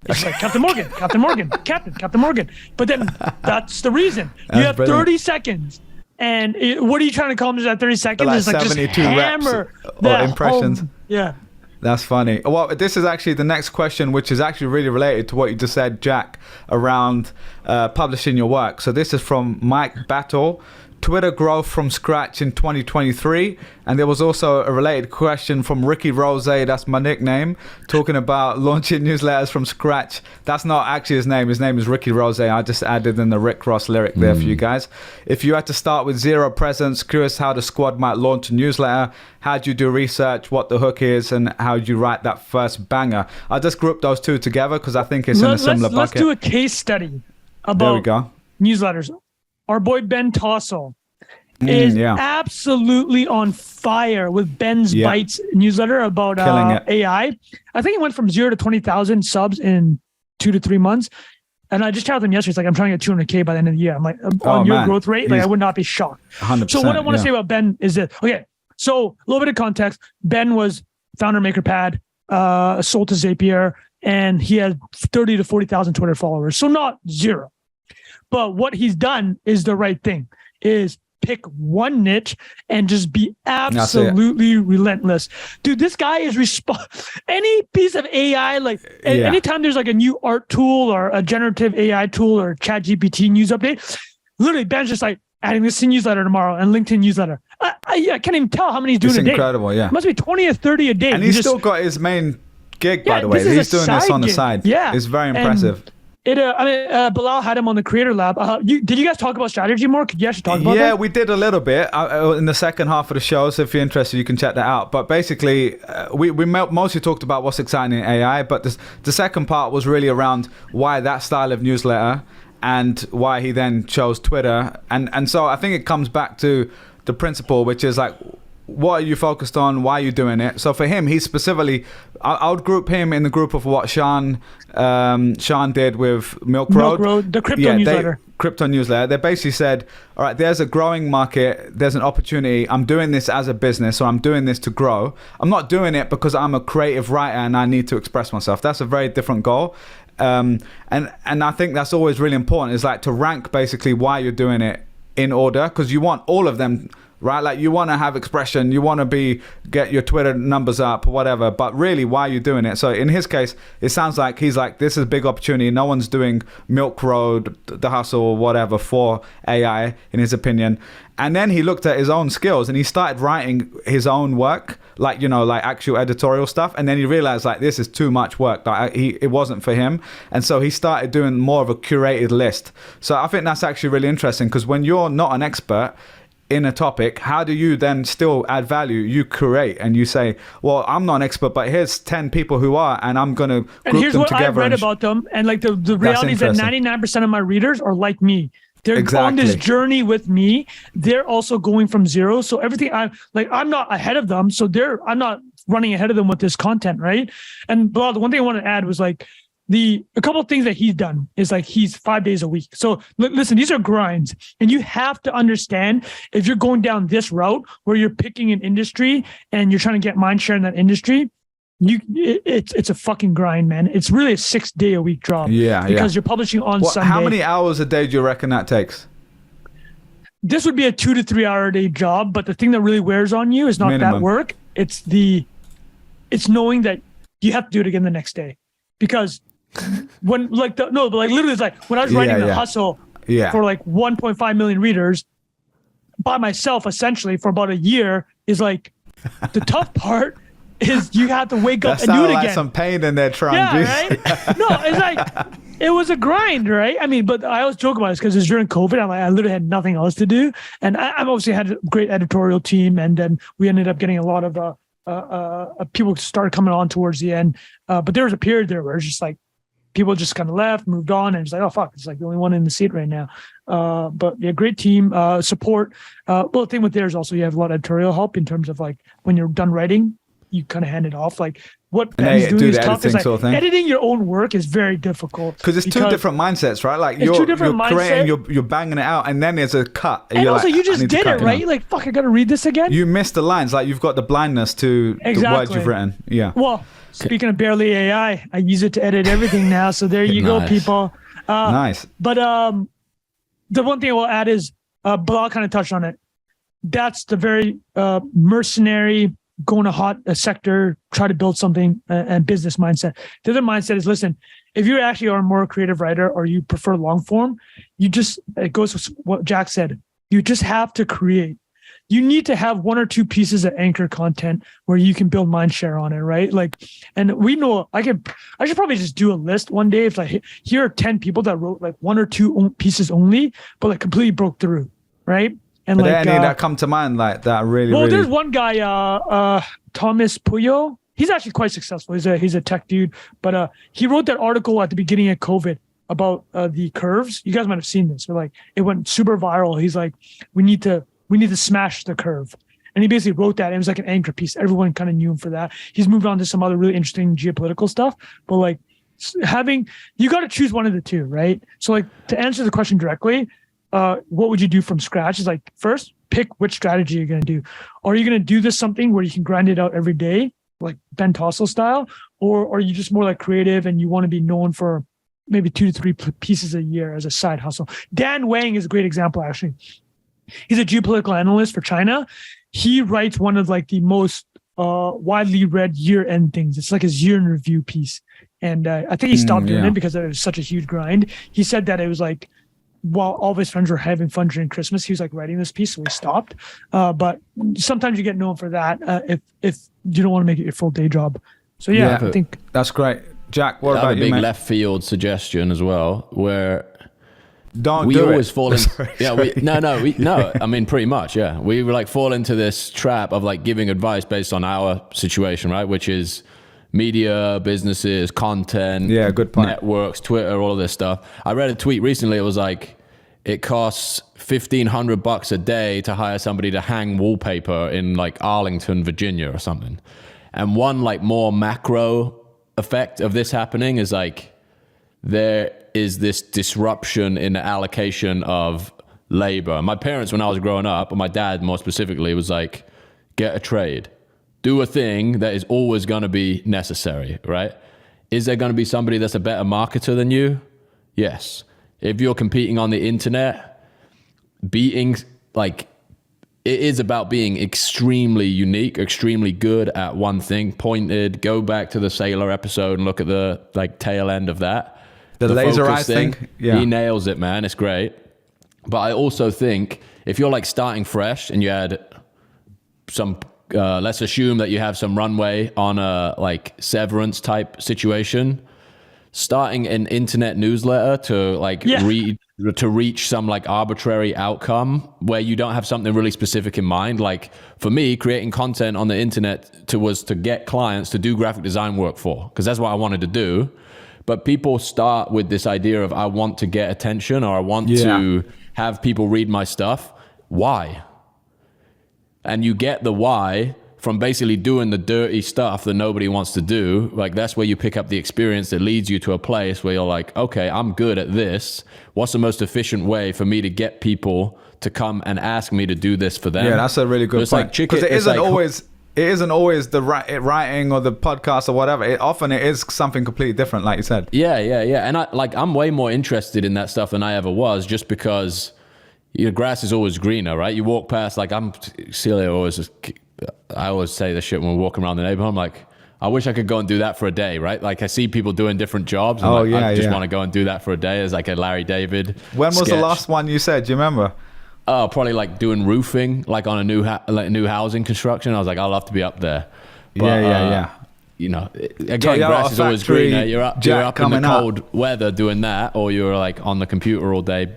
It's like Captain Morgan, Captain Morgan, Captain Morgan. But then that's the reason. You have brilliant. 30 seconds. And what are you trying to accomplish in that 30 seconds? Like it's like 72 just hammer reps or impressions. Yeah. That's funny. Well, this is actually the next question, which is actually really related to what you just said, Jack, around publishing your work. So this is from Mike Battle. Twitter growth from scratch in 2023. And there was also a related question from Ricky Rose, that's my nickname, talking about launching newsletters from scratch. That's not actually his name. His name is Ricky Rose. I just added in the Rick Ross lyric there for you guys. If you had to start with zero presence, curious how the squad might launch a newsletter. How do you do research, what the hook is, and how do you write that first banger? I just grouped those two together because I think it's in a similar bucket. Let's do a case study about newsletters. Our boy Ben Tossell is absolutely on fire with Ben's Bites newsletter about AI. I think he went from 0 to 20,000 subs in 2 to 3 months. And I just chatted with him yesterday. It's like, I'm trying to get 200K by the end of the year. I'm like, on your growth rate, like I would not be shocked. 100%, so what I want to say about Ben is this. Okay, so a little bit of context. Ben was founder of MakerPad, sold to Zapier, and he had 30 to 40,000 Twitter followers. So not zero. But what he's done is the right thing, is pick one niche and just be absolutely relentless. Dude, this guy is any piece of AI, like anytime there's like a new art tool or a generative AI tool or chat GPT news update, literally Ben's just like adding this to newsletter tomorrow and LinkedIn newsletter. I can't even tell how many he's doing a day. It's incredible, yeah. It must be 20 or 30 a day. And he's still got his main gig, by the way. He's doing this on the side. Yeah. It's very impressive. Bilal had him on the Creator Lab. Did you guys talk about strategy more? Could you actually talk about that? Yeah, we did a little bit in the second half of the show. So if you're interested, you can check that out. But basically, we mostly talked about what's exciting in AI. But the second part was really around why that style of newsletter and why he then chose Twitter. And so I think it comes back to the principle, which is like, what are you focused on? Why are you doing it? So for him, he's specifically, I would group him in the group of what Sean did with Milk Road, the crypto newsletter. Crypto newsletter. They basically said, all right, there's a growing market, there's an opportunity. I'm doing this as a business, so I'm doing this to grow. I'm not doing it because I'm a creative writer and I need to express myself. That's a very different goal. And I think that's always really important, is like to rank basically why you're doing it in order, because you want all of them, right? Like you want to have expression, you want to get your Twitter numbers up, whatever, but really why are you doing it? So in his case, it sounds like he's like, this is a big opportunity. No one's doing Milk Road, the hustle, or whatever for AI, in his opinion. And then he looked at his own skills and he started writing his own work, like, like actual editorial stuff. And then he realized like, this is too much work. Like it wasn't for him. And so he started doing more of a curated list. So I think that's actually really interesting, because when you're not an expert in a topic, how do you then still add value? You curate and you say, well, I'm not an expert, but here's 10 people who are, and I'm going to group them together. And here's what I've read about them. And like the reality is that 99% of my readers are like me. They're on this journey with me. They're also going from zero. So everything I'm not ahead of them. So I'm not running ahead of them with this content, right? And Bilal, the one thing I want to add was like, a couple of things that he's done is like he's 5 days a week. So listen, these are grinds, and you have to understand, if you're going down this route where you're picking an industry and you're trying to get mind share in that industry, it's a fucking grind, man. It's really a 6 day a week job. Because you're publishing on Sunday. How many hours a day do you reckon that takes? This would be a 2 to 3 hour a day job, but the thing that really wears on you is not minimum. That work. It's knowing that you have to do it again the next day, because when literally it's like when I was writing the hustle for like 1.5 million readers by myself, essentially for about a year, is like the tough part is you have to wake up and do it again. Some pain in there trying. Yeah, right. No, it's like it was a grind, right? I mean, but I always joke about it because it's during COVID. I literally had nothing else to do, and I've obviously had a great editorial team, and then we ended up getting a lot of people started coming on towards the end. But there was a period there where it's just like people just kind of left, moved on, and it's like, oh fuck, it's like the only one in the seat right now. But yeah, great team support. Well, the thing with there is also you have a lot of editorial help in terms of like when you're done writing, you kind of hand it off. Like what And Ben's they doing do is the tough. Is editing like sort of thing. editing your own work is very difficult Because it's two different mindsets, right? Like you're creating, you're banging it out, and then there's a cut. And you're also, like, you I just need to did cut it, right? Like, fuck, I got to read this again. You missed the lines. Like you've got the blindness to the words you've written. Yeah. Well, speaking of barely AI, I use it to edit everything now. So there you go, people. Nice. But the one thing I will add is, Bilal kind of touched on it. That's the very mercenary, go in a hot sector, try to build something, and business mindset. The other mindset is, listen, if you actually are a more creative writer or you prefer long form, it goes with what Jack said. You just have to create. You need to have one or two pieces of anchor content where you can build mind share on it, right? Like, and we know I should probably just do a list one day. If like, here are 10 people that wrote like one or two pieces only, but like completely broke through, right? And but like, any that come to mind, like that really. Well, really... there's one guy, Thomas Puyo. He's actually quite successful. He's a tech dude, but he wrote that article at the beginning of COVID about the curves. You guys might have seen this. But like, it went super viral. He's like, we need to smash the curve. And he basically wrote that. It was like an anchor piece. Everyone kind of knew him for that. He's moved on to some other really interesting geopolitical stuff. But like, you got to choose one of the two, right? So like, to answer the question directly, what would you do from scratch? Is like, first, pick which strategy you're going to do. Are you going to do this something where you can grind it out every day, like Ben Tossel style? Or are you just more like creative and you want to be known for maybe 2 to 3 pieces a year as a side hustle? Dan Wang is a great example, actually. He's a geopolitical analyst for China. He writes one of like the most widely read year-end things. It's like his year in review piece. And I think he stopped doing it because it was such a huge grind. He said that it was like, while all of his friends were having fun during Christmas, he was like writing this piece, so he stopped. But sometimes you get known for that if you don't want to make it your full day job. So I think that's great. Jack, what about you, big mate? left field suggestion as well, where we always fall into no. I mean, pretty much, yeah. We were like fall into this trap of like giving advice based on our situation, right? Which is media, businesses, content, good point. Networks, Twitter, all of this stuff. I read a tweet recently. It was like, it costs $1,500 a day to hire somebody to hang wallpaper in like Arlington, Virginia or something. And one like more macro effect of this happening is like, there is this disruption in the allocation of labor. My parents, when I was growing up, or my dad more specifically, was like, get a trade. Do a thing that is always going to be necessary, right? Is there going to be somebody that's a better marketer than you? Yes. If you're competing on the internet, it is about being extremely unique, extremely good at one thing, pointed. Go back to the Saylor episode and look at the like tail end of that. The laser eye thing. Yeah. He nails it, man. It's great. But I also think if you're like starting fresh and you had some let's assume that you have some runway on a like severance type situation, starting an internet newsletter to reach some like arbitrary outcome where you don't have something really specific in mind. Like for me, creating content on the internet was to get clients to do graphic design work for, because that's what I wanted to do. But people start with this idea of I want to get attention or I want to have people read my stuff. Why? And you get the why from basically doing the dirty stuff that nobody wants to do. Like that's where you pick up the experience that leads you to a place where you're like, okay, I'm good at this. What's the most efficient way for me to get people to come and ask me to do this for them? Yeah, that's a really good point. Because it isn't always the writing or the podcast or whatever. Often it is something completely different, like you said. Yeah. And I'm way more interested in that stuff than I ever was, just because your grass is always greener, right? You walk past, like I always say this shit when we're walking around the neighborhood. I'm like, I wish I could go and do that for a day, right? Like I see people doing different jobs. And I just want to go and do that for a day as like a Larry David When was sketch. the last one you said? Do you remember? Oh, probably like doing roofing, like on a new housing construction. I was like, I'll have to be up there. But, you know, again, grass is always greener. You're up in the cold weather doing that, or you're like on the computer all day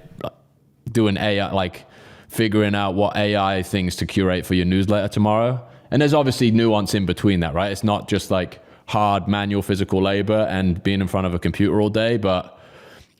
doing AI, like figuring out what AI things to curate for your newsletter tomorrow. And there's obviously nuance in between that, right? It's not just like hard manual physical labor and being in front of a computer all day, but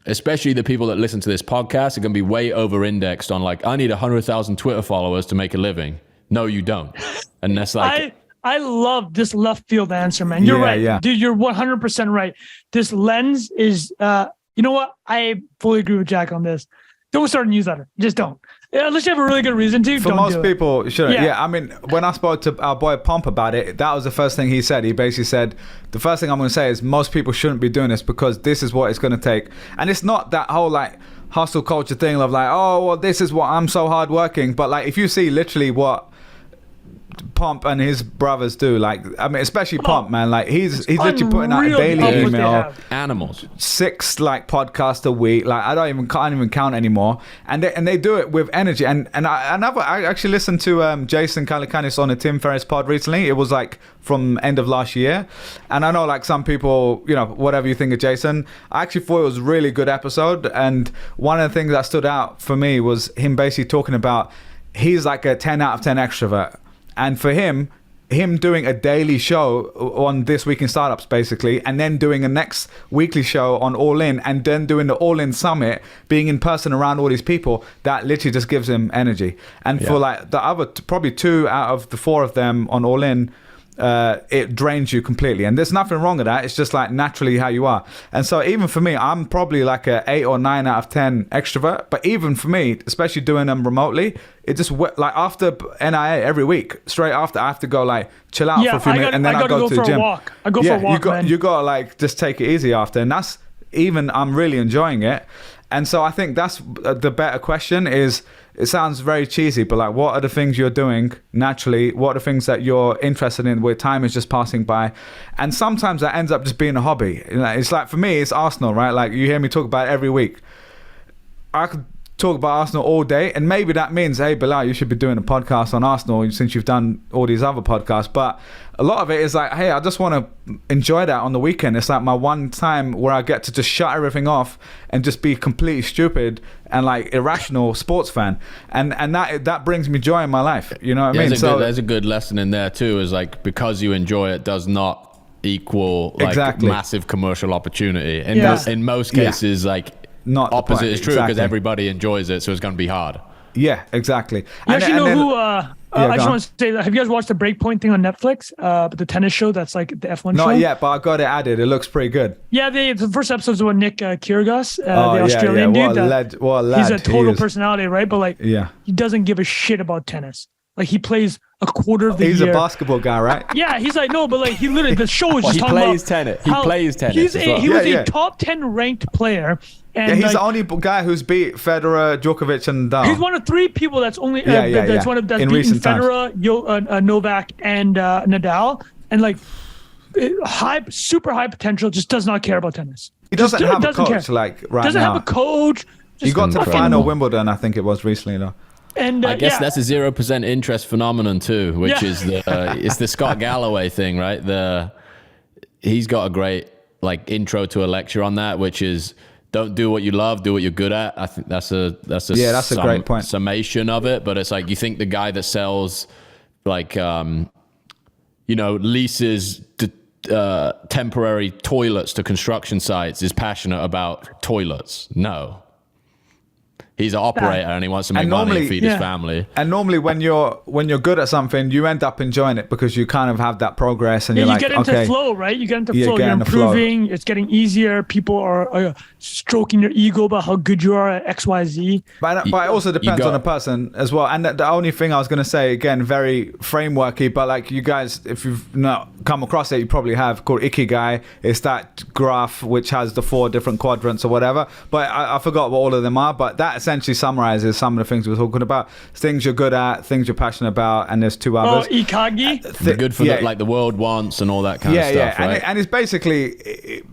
especially the people that listen to this podcast are going to be way over indexed on like, I need 100,000 Twitter followers to make a living. No, you don't. And that's like, I love this left field answer, man. You're right. Dude, you're 100% right. This lens is, you know what? I fully agree with Jack on this. Don't start a newsletter. Just don't. Unless you have a really good reason to. For most people, shouldn't. Yeah. I mean, when I spoke to our boy Pomp about it, that was the first thing he said. He basically said, the first thing I'm going to say is most people shouldn't be doing this because this is what it's going to take. And it's not that whole like hustle culture thing of like, oh, well, this is what I'm so hardworking. But like, if you see literally what Pomp and his brothers do, like, I mean, especially Pomp, man, like he's literally putting out a daily email, animals, 6 like podcasts a week, like I can't even count anymore, and they do it with energy. And I actually listened to Jason Calacanis on the Tim Ferriss pod recently. It was like from end of last year, and I know like some people, you know, whatever you think of Jason, I actually thought it was a really good episode. And one of the things that stood out for me was him basically talking about he's like a 10 out of 10 extrovert. And for him doing a daily show on This Week in Startups, basically, and then doing a next weekly show on All In, and then doing the All In Summit, being in person around all these people, that literally just gives him energy. And for like the other, probably 2 out of the 4 of them on All In, it drains you completely. And there's nothing wrong with that. It's just like naturally how you are. And so even for me, I'm probably like a 8 or 9 out of 10 extrovert. But even for me, especially doing them remotely, it just like after NIA every week, straight after, I have to go like chill out for a few minutes, and then I go to the gym. I go for a walk. You got to like just take it easy after. And that's even, I'm really enjoying it. And so I think that's the better question is, it sounds very cheesy, but like, what are the things you're doing naturally? What are the things that you're interested in where time is just passing by? And sometimes that ends up just being a hobby. You know, it's like, for me, it's Arsenal, right? Like you hear me talk about it every week. I could talk about Arsenal all day, and maybe that means, hey, Bilal, you should be doing a podcast on Arsenal since you've done all these other podcasts. But a lot of it is like, hey, I just want to enjoy that on the weekend. It's like my one time where I get to just shut everything off and just be completely stupid and like irrational sports fan, and that brings me joy in my life. You know what I mean? So there's a good lesson in there too. Is like, because you enjoy it does not equal like massive commercial opportunity. And in most cases, like, not opposite is true, because everybody enjoys it, so it's going to be hard. Yeah, exactly. You actually know who? I just want to say that. Have you guys watched the Breakpoint thing on Netflix? The tennis show that's like the F1 show? Not yet, but I got it added. It looks pretty good. Yeah, the first episode is about Nick Kyrgios, the Australian dude. What a lad. He's a total personality, right? But like, he doesn't give a shit about tennis. Like, he plays a quarter of the year. He's a basketball guy, right? Yeah, he's like, no, but like, he literally, the show is just talking about. He plays tennis. He was a top 10 ranked player. And he's the only guy who's beat Federer, Djokovic, and Nadal. He's one of 3 people that's only that's beaten Federer, Novak, and Nadal, and like super high potential. Just does not care about tennis. He doesn't have a coach like right now. Doesn't have a coach. He got to the final Wimbledon, I think it was recently, though. And I guess that's a 0% interest phenomenon too, which is it's the Scott Galloway thing, right? He's got a great like intro to a lecture on that, which is, don't do what you love, do what you're good at. I think that's a great point. Summation of it. But it's like, you think the guy that sells like leases temporary toilets to construction sites is passionate about toilets? No. He's an operator and he wants to make money and feed his family. And normally when you're good at something, you end up enjoying it because you kind of have that progress, and you're like, you get into flow, right? You get into flow. You're improving. It's getting easier. People are stroking your ego about how good you are at X, Y, Z. But it also depends on the person as well. And the only thing I was going to say, again, very frameworky, but like, you guys, if you've not come across it, you probably have, called Ikigai. It's that graph which has the 4 different quadrants or whatever. But I forgot what all of them are. But that essentially summarizes some of the things we're talking about: things you're good at, things you're passionate about, and there's 2 others. Ikagi. Good for like the world wants and all that kind of stuff, right? And it's basically,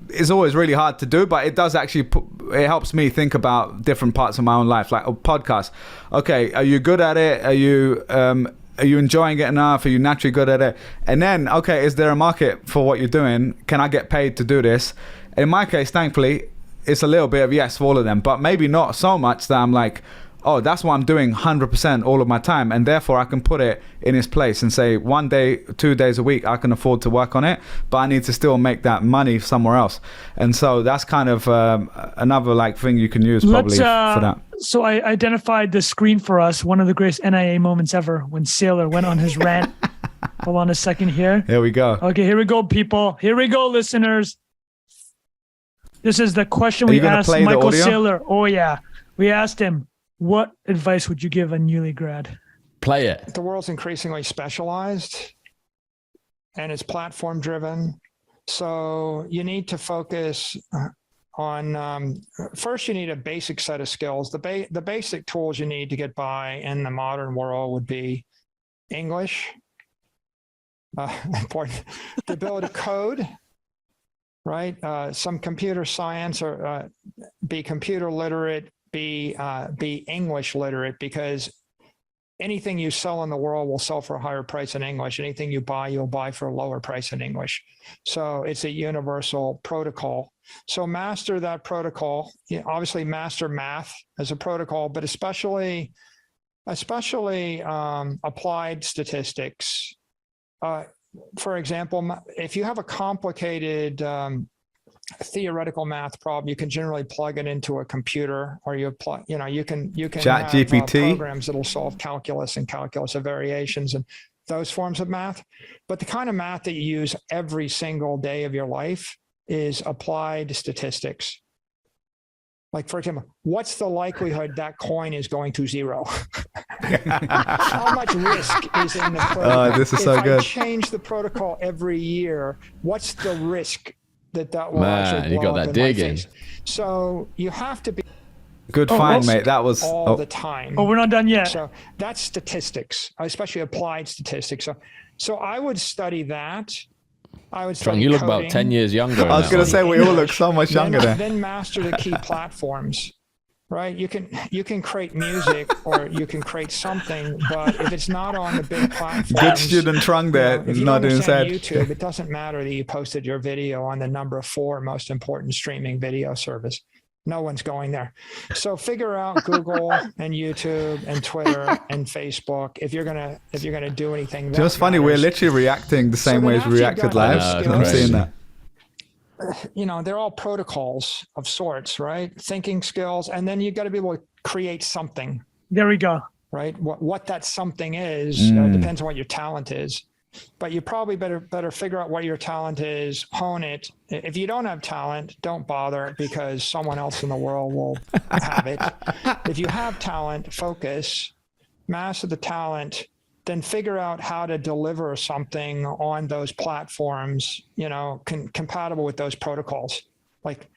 it's always really hard to do, but it does actually it helps me think about different parts of my own life, like a podcast. Okay, are you good at it? Are you enjoying it enough? Are you naturally good at it? And then, okay, is there a market for what you're doing? Can I get paid to do this? In my case, thankfully, it's a little bit of yes for all of them, but maybe not so much that I'm like, oh, that's what I'm doing 100% all of my time, and therefore I can put it in its place and say 1 day, 2 days a week I can afford to work on it, but I need to still make that money somewhere else. And so that's kind of another like thing you can use probably for that. So I identified the screen for us, one of the greatest NIA moments ever, when Saylor went on his rant Hold on a second here. Here we go. Okay, here we go, people. Here we go, listeners. This is the question we asked Michael Saylor. Oh, yeah. We asked him, what advice would you give a newly grad? Play it. The world's increasingly specialized and it's platform driven. So you need to focus on, first you need a basic set of skills. The basic tools you need to get by in the modern world would be English, important, the ability to code, right? Some computer science, or be computer literate, be English literate, because anything you sell in the world will sell for a higher price in English. Anything you buy, you'll buy for a lower price in English. So it's a universal protocol. So master that protocol. You obviously master math as a protocol, but especially applied statistics. For example, if you have a complicated theoretical math problem, you can generally plug it into a computer, or you can Chat have GPT programs that'll solve calculus and calculus of variations and those forms of math. But the kind of math that you use every single day of your life is applied statistics. Like, for example, what's the likelihood that coin is going to zero? How much risk is in the protocol? This is so good. If I change the protocol every year, what's the risk that will actually blow you got up that in digging. my face? So you have to be good find, mate. That was all the time. Oh, we're not done yet. So that's statistics, especially applied statistics. So I would study that. I would study You look coding. about 10 years younger. I was going to say, we all look so much younger there. Then master the key platforms, right? You can create music or you can create something, but if it's not on the big platforms. Good student Trung there, if you not don't doing sad. understand YouTube, it doesn't matter that you posted your video on the number 4 most important streaming video service. No one's going there. So figure out Google and YouTube and Twitter and Facebook if you're gonna do anything. It's funny, we're literally reacting the same way as we reacted live. I'm seeing that. They're all protocols of sorts, right? Thinking skills, and then you got to be able to create something. There we go. Right? What that something is depends on what your talent is. But you probably better figure out what your talent is, hone it. If you don't have talent, don't bother, because someone else in the world will have it. If you have talent, focus, master the talent, then figure out how to deliver something on those platforms, compatible with those protocols. Like,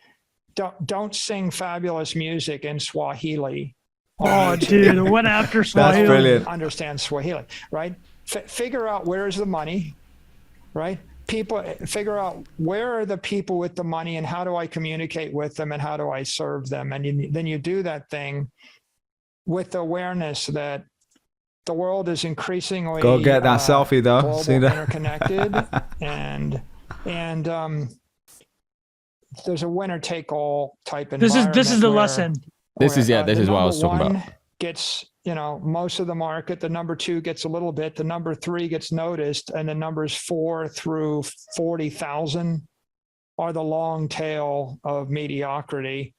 don't sing fabulous music in Swahili. Oh, dude, what after Swahili? That's brilliant. Understand Swahili, right? Figure out where's the money, right? Figure out where are the people with the money and how do I communicate with them and how do I serve them? And then you do that thing with the awareness that the world is increasingly go get that selfie though. Global, See that? interconnected, and there's a winner take all type environment. This is the lesson. This is what I was talking about. Gets most of the market. The number 2 gets a little bit. The number 3 gets noticed, and the numbers 4 through 40,000 are the long tail of mediocrity.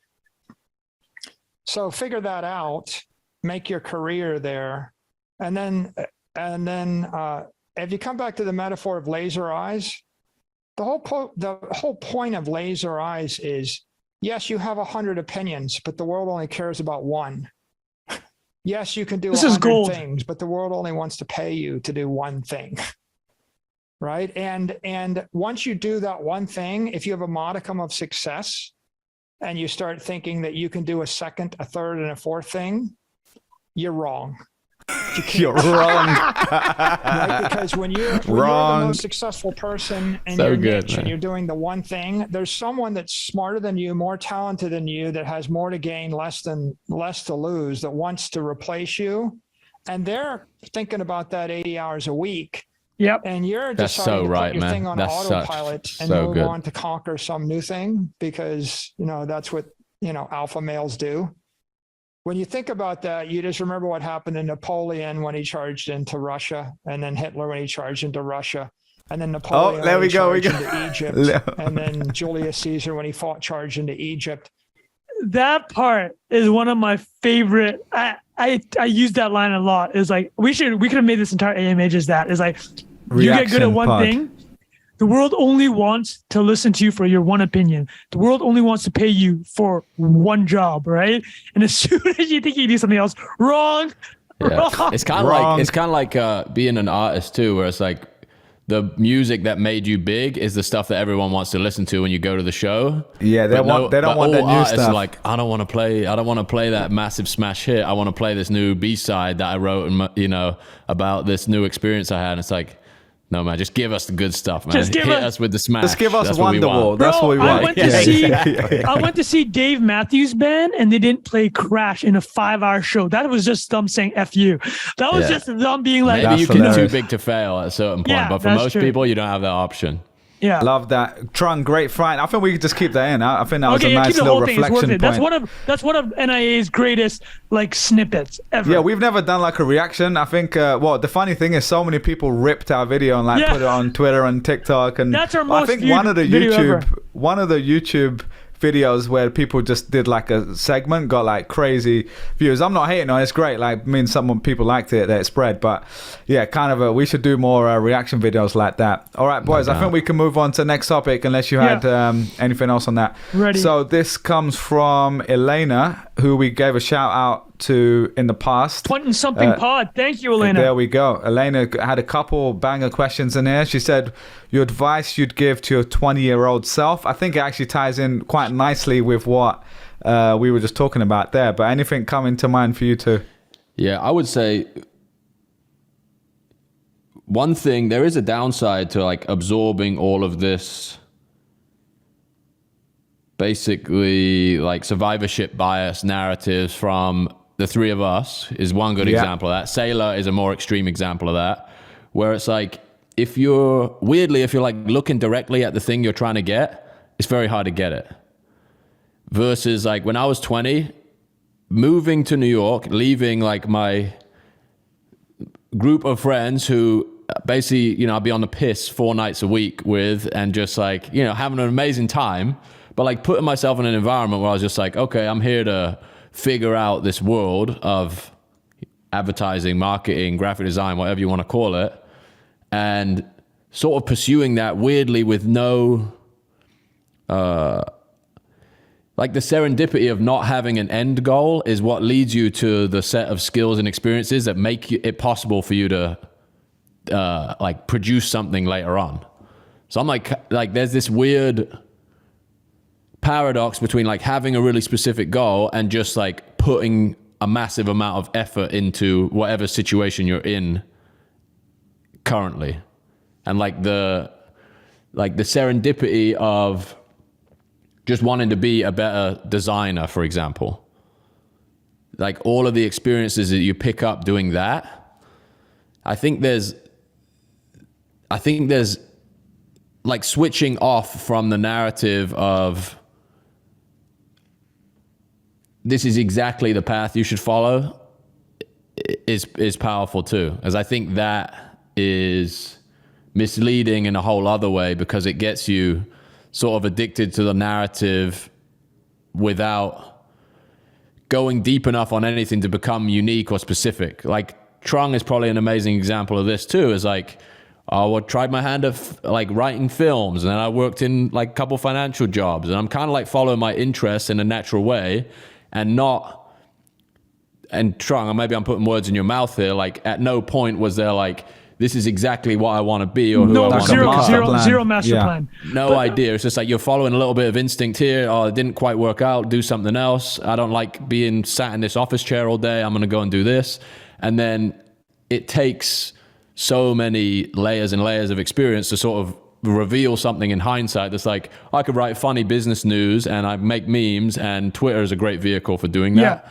So figure that out. Make your career there. And then if you come back to the metaphor of laser eyes, the whole point of laser eyes is, yes, you have 100 opinions, but the world only cares about one. Yes, you can do 100 things, but the world only wants to pay you to do one thing. Right? And once you do that one thing, if you have a modicum of success and you start thinking that you can do a second, a third, and a fourth thing, you're wrong. You're wrong. Right? Because when you're the most successful person in your niche and you're doing the one thing, there's someone that's smarter than you, more talented than you, that has more to gain, less to lose, that wants to replace you. And they're thinking about that 80 hours a week. Yep. And you're That's deciding so to right, put your man. thing on That's autopilot and so move good. on to conquer some new thing, because that's what alpha males do. When you think about that, you just remember what happened to Napoleon when he charged into Russia, and then Hitler when he charged into Russia, and then Napoleon when he charged into Egypt, and then Julius Caesar when he charged into Egypt. That part is one of my favorite. I use that line a lot. Is like we could have made this entire AMA just that. Is like you get good at Reaction one pod. thing, the world only wants to listen to you for your one opinion. The world only wants to pay you for one job, right? And as soon as you think you do something else, wrong. Yeah. It's kind of like being an artist too, where it's like the music that made you big is the stuff that everyone wants to listen to when you go to the show. Yeah, they don't want that new artists stuff. are like, I don't want to play that massive smash hit. I want to play this new B-side that I wrote and about this new experience I had. And it's like, no, man, just give us the good stuff, man. Just hit us with the smash. Just give us That's what we Wonderwall. want. That's what we want. I went to see Dave Matthews Band, and they didn't play Crash in a 5-hour show. That was just them saying "F you." That was just them being like, Maybe you can hilarious. too big to fail at a certain point, Yeah, but for that's most true. people, you don't have that option. yeah. Love that. Trung, great fight. I think we could just keep that in. I think that was a Okay, nice keep the little whole thing. It's worth reflection it. point. That's one of NIA's greatest like snippets ever. Yeah, we've never done like a reaction. I think, the funny thing is so many people ripped our video and like put it on Twitter and TikTok. And That's our I most think viewed video ever. one of the YouTube videos where people just did like a segment got like crazy views. I'm not hating on it. It's great. Like, means people liked it, that it spread. But yeah, we should do more reaction videos like that. All right, boys, I think we can move on to the next topic unless you had anything else on that. Ready. So this comes from Elena, who we gave a shout out to in the past. 20-something pod. Thank you, Elena. There we go. Elena had a couple banger questions in here. She said, your advice you'd give to your 20-year-old self. I think it actually ties in quite nicely with what we were just talking about there. But anything coming to mind for you too? Yeah, I would say one thing, there is a downside to like absorbing all of this basically like survivorship bias narratives from the three of us is one good example of that. Saylor is a more extreme example of that, where it's like, if you're like looking directly at the thing you're trying to get, it's very hard to get it. Versus like when I was 20, moving to New York, leaving like my group of friends who basically, I'd be on the piss 4 nights a week with, and just like, having an amazing time, but like putting myself in an environment where I was just like, okay, I'm here to figure out this world of advertising, marketing, graphic design, whatever you want to call it, and sort of pursuing that weirdly with no, like the serendipity of not having an end goal is what leads you to the set of skills and experiences that make it possible for you to like produce something later on. So I'm like there's this weird paradox between like having a really specific goal and just like putting a massive amount of effort into whatever situation you're in currently. And like the serendipity of just wanting to be a better designer, for example. Like all of the experiences that you pick up doing that, I think there's like switching off from the narrative of this is exactly the path you should follow is powerful too. As I think that is misleading in a whole other way, because it gets you sort of addicted to the narrative without going deep enough on anything to become unique or specific. Like Trung is probably an amazing example of this too, is like, I tried my hand at like writing films, and then I worked in like a couple financial jobs, and I'm kind of like following my interests in a natural way, and Trung, maybe I'm putting words in your mouth here, like at no point was there like, this is exactly what I want to be or who I want to become. Zero master plan. No idea. It's just like you're following a little bit of instinct here. Oh, it didn't quite work out. Do something else. I don't like being sat in this office chair all day. I'm going to go and do this. And then it takes so many layers and layers of experience to sort of reveal something in hindsight that's like, I could write funny business news and I make memes, and Twitter is a great vehicle for doing that. Yeah.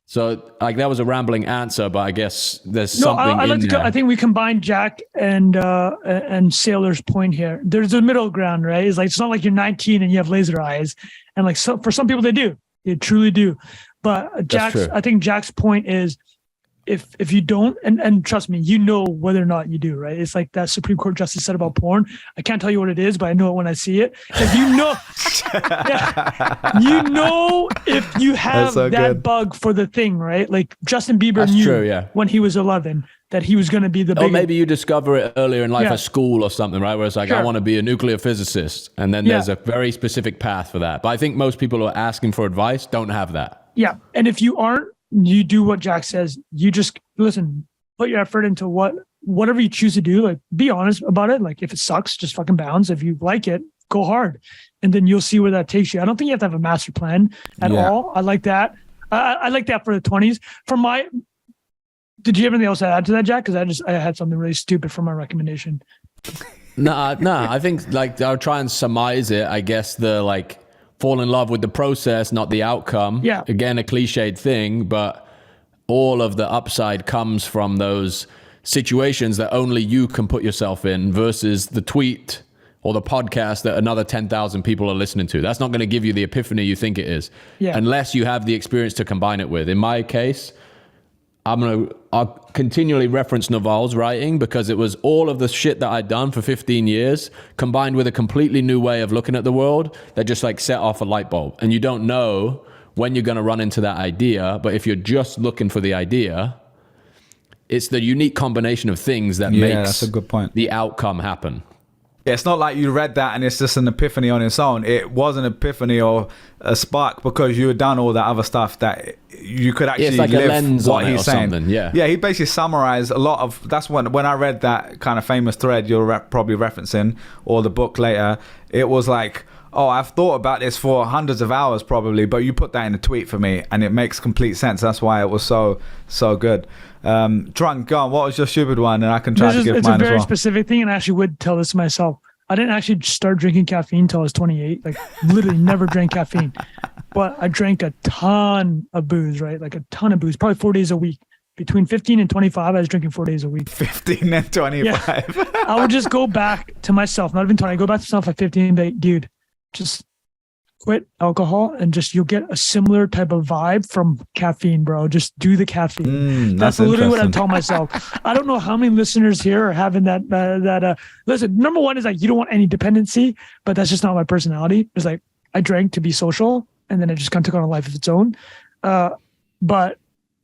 So like that was a rambling answer, but I guess there's something in there. I think we combined Jack and Saylor's point here. There's a middle ground, right? It's like, it's not like you're 19 and you have laser eyes, and like for some people they truly do. But I think Jack's point is, if you don't, and trust me, whether or not you do, right? It's like that Supreme Court justice said about porn. I can't tell you what it is, but I know it when I see it. Like, if you have that bug for the thing, right? Like Justin Bieber knew when he was 11. that he was going to be the Or big. maybe you discover it earlier in life Yeah. at school or something, right? Where it's like, I Sure. want to be a nuclear physicist. And then there's a very specific path for that. But I think most people who are asking for advice don't have that. Yeah. And if you aren't, you do what Jack says. You just listen, put your effort into whatever you choose to do. Like, be honest about it. Like, if it sucks, just fucking bounce. If you like it, go hard. And then you'll see where that takes you. I don't think you have to have a master plan at all. I like that. I like that for the 20s. Did you have anything else to add to that, Jack? Because I had something really stupid for my recommendation. No, I think like I'll try and surmise it. I guess the like fall in love with the process, not the outcome. Yeah. Again, a cliched thing, but all of the upside comes from those situations that only you can put yourself in versus the tweet or the podcast that another 10,000 people are listening to. That's not going to give you the epiphany you think it is, unless you have the experience to combine it with. In my case, I'll continually reference Naval's writing because it was all of the shit that I'd done for 15 years combined with a completely new way of looking at the world that just like set off a light bulb. And you don't know when you're going to run into that idea, but if you're just looking for the idea, it's the unique combination of things that makes that's a good point. The outcome happen. Yeah, it's not like you read that and it's just an epiphany on its own. It was an epiphany or a spark because you had done all that other stuff that you could actually it's like live a lens what on it he's or saying. something. Yeah, he basically summarized a lot of. That's when I read that kind of famous thread you're probably referencing, or the book later. It was like, oh, I've thought about this for hundreds of hours probably, but you put that in a tweet for me, and it makes complete sense. That's why it was so good. Drunk, go on. What was your stupid one? And I can try to give it's mine a as very well. specific thing, and I actually would tell this to myself. I didn't actually start drinking caffeine until I was 28. Like, literally never drank caffeine. But I drank a ton of booze, right? Like a ton of booze, probably 4 days a week. Between 15 and 25, I was drinking 4 days a week. 15 and 25. Yeah. I would just go back to myself, not even 20. I go back to myself at 15 and be like, dude, just quit alcohol and just you'll get a similar type of vibe from caffeine, bro. Just do the caffeine. That's literally what I'm telling myself. I don't know how many listeners here are having that. Listen, number one is like you don't want any dependency, but that's just not my personality. It's like I drank to be social, and then it just kind of took on a life of its own. But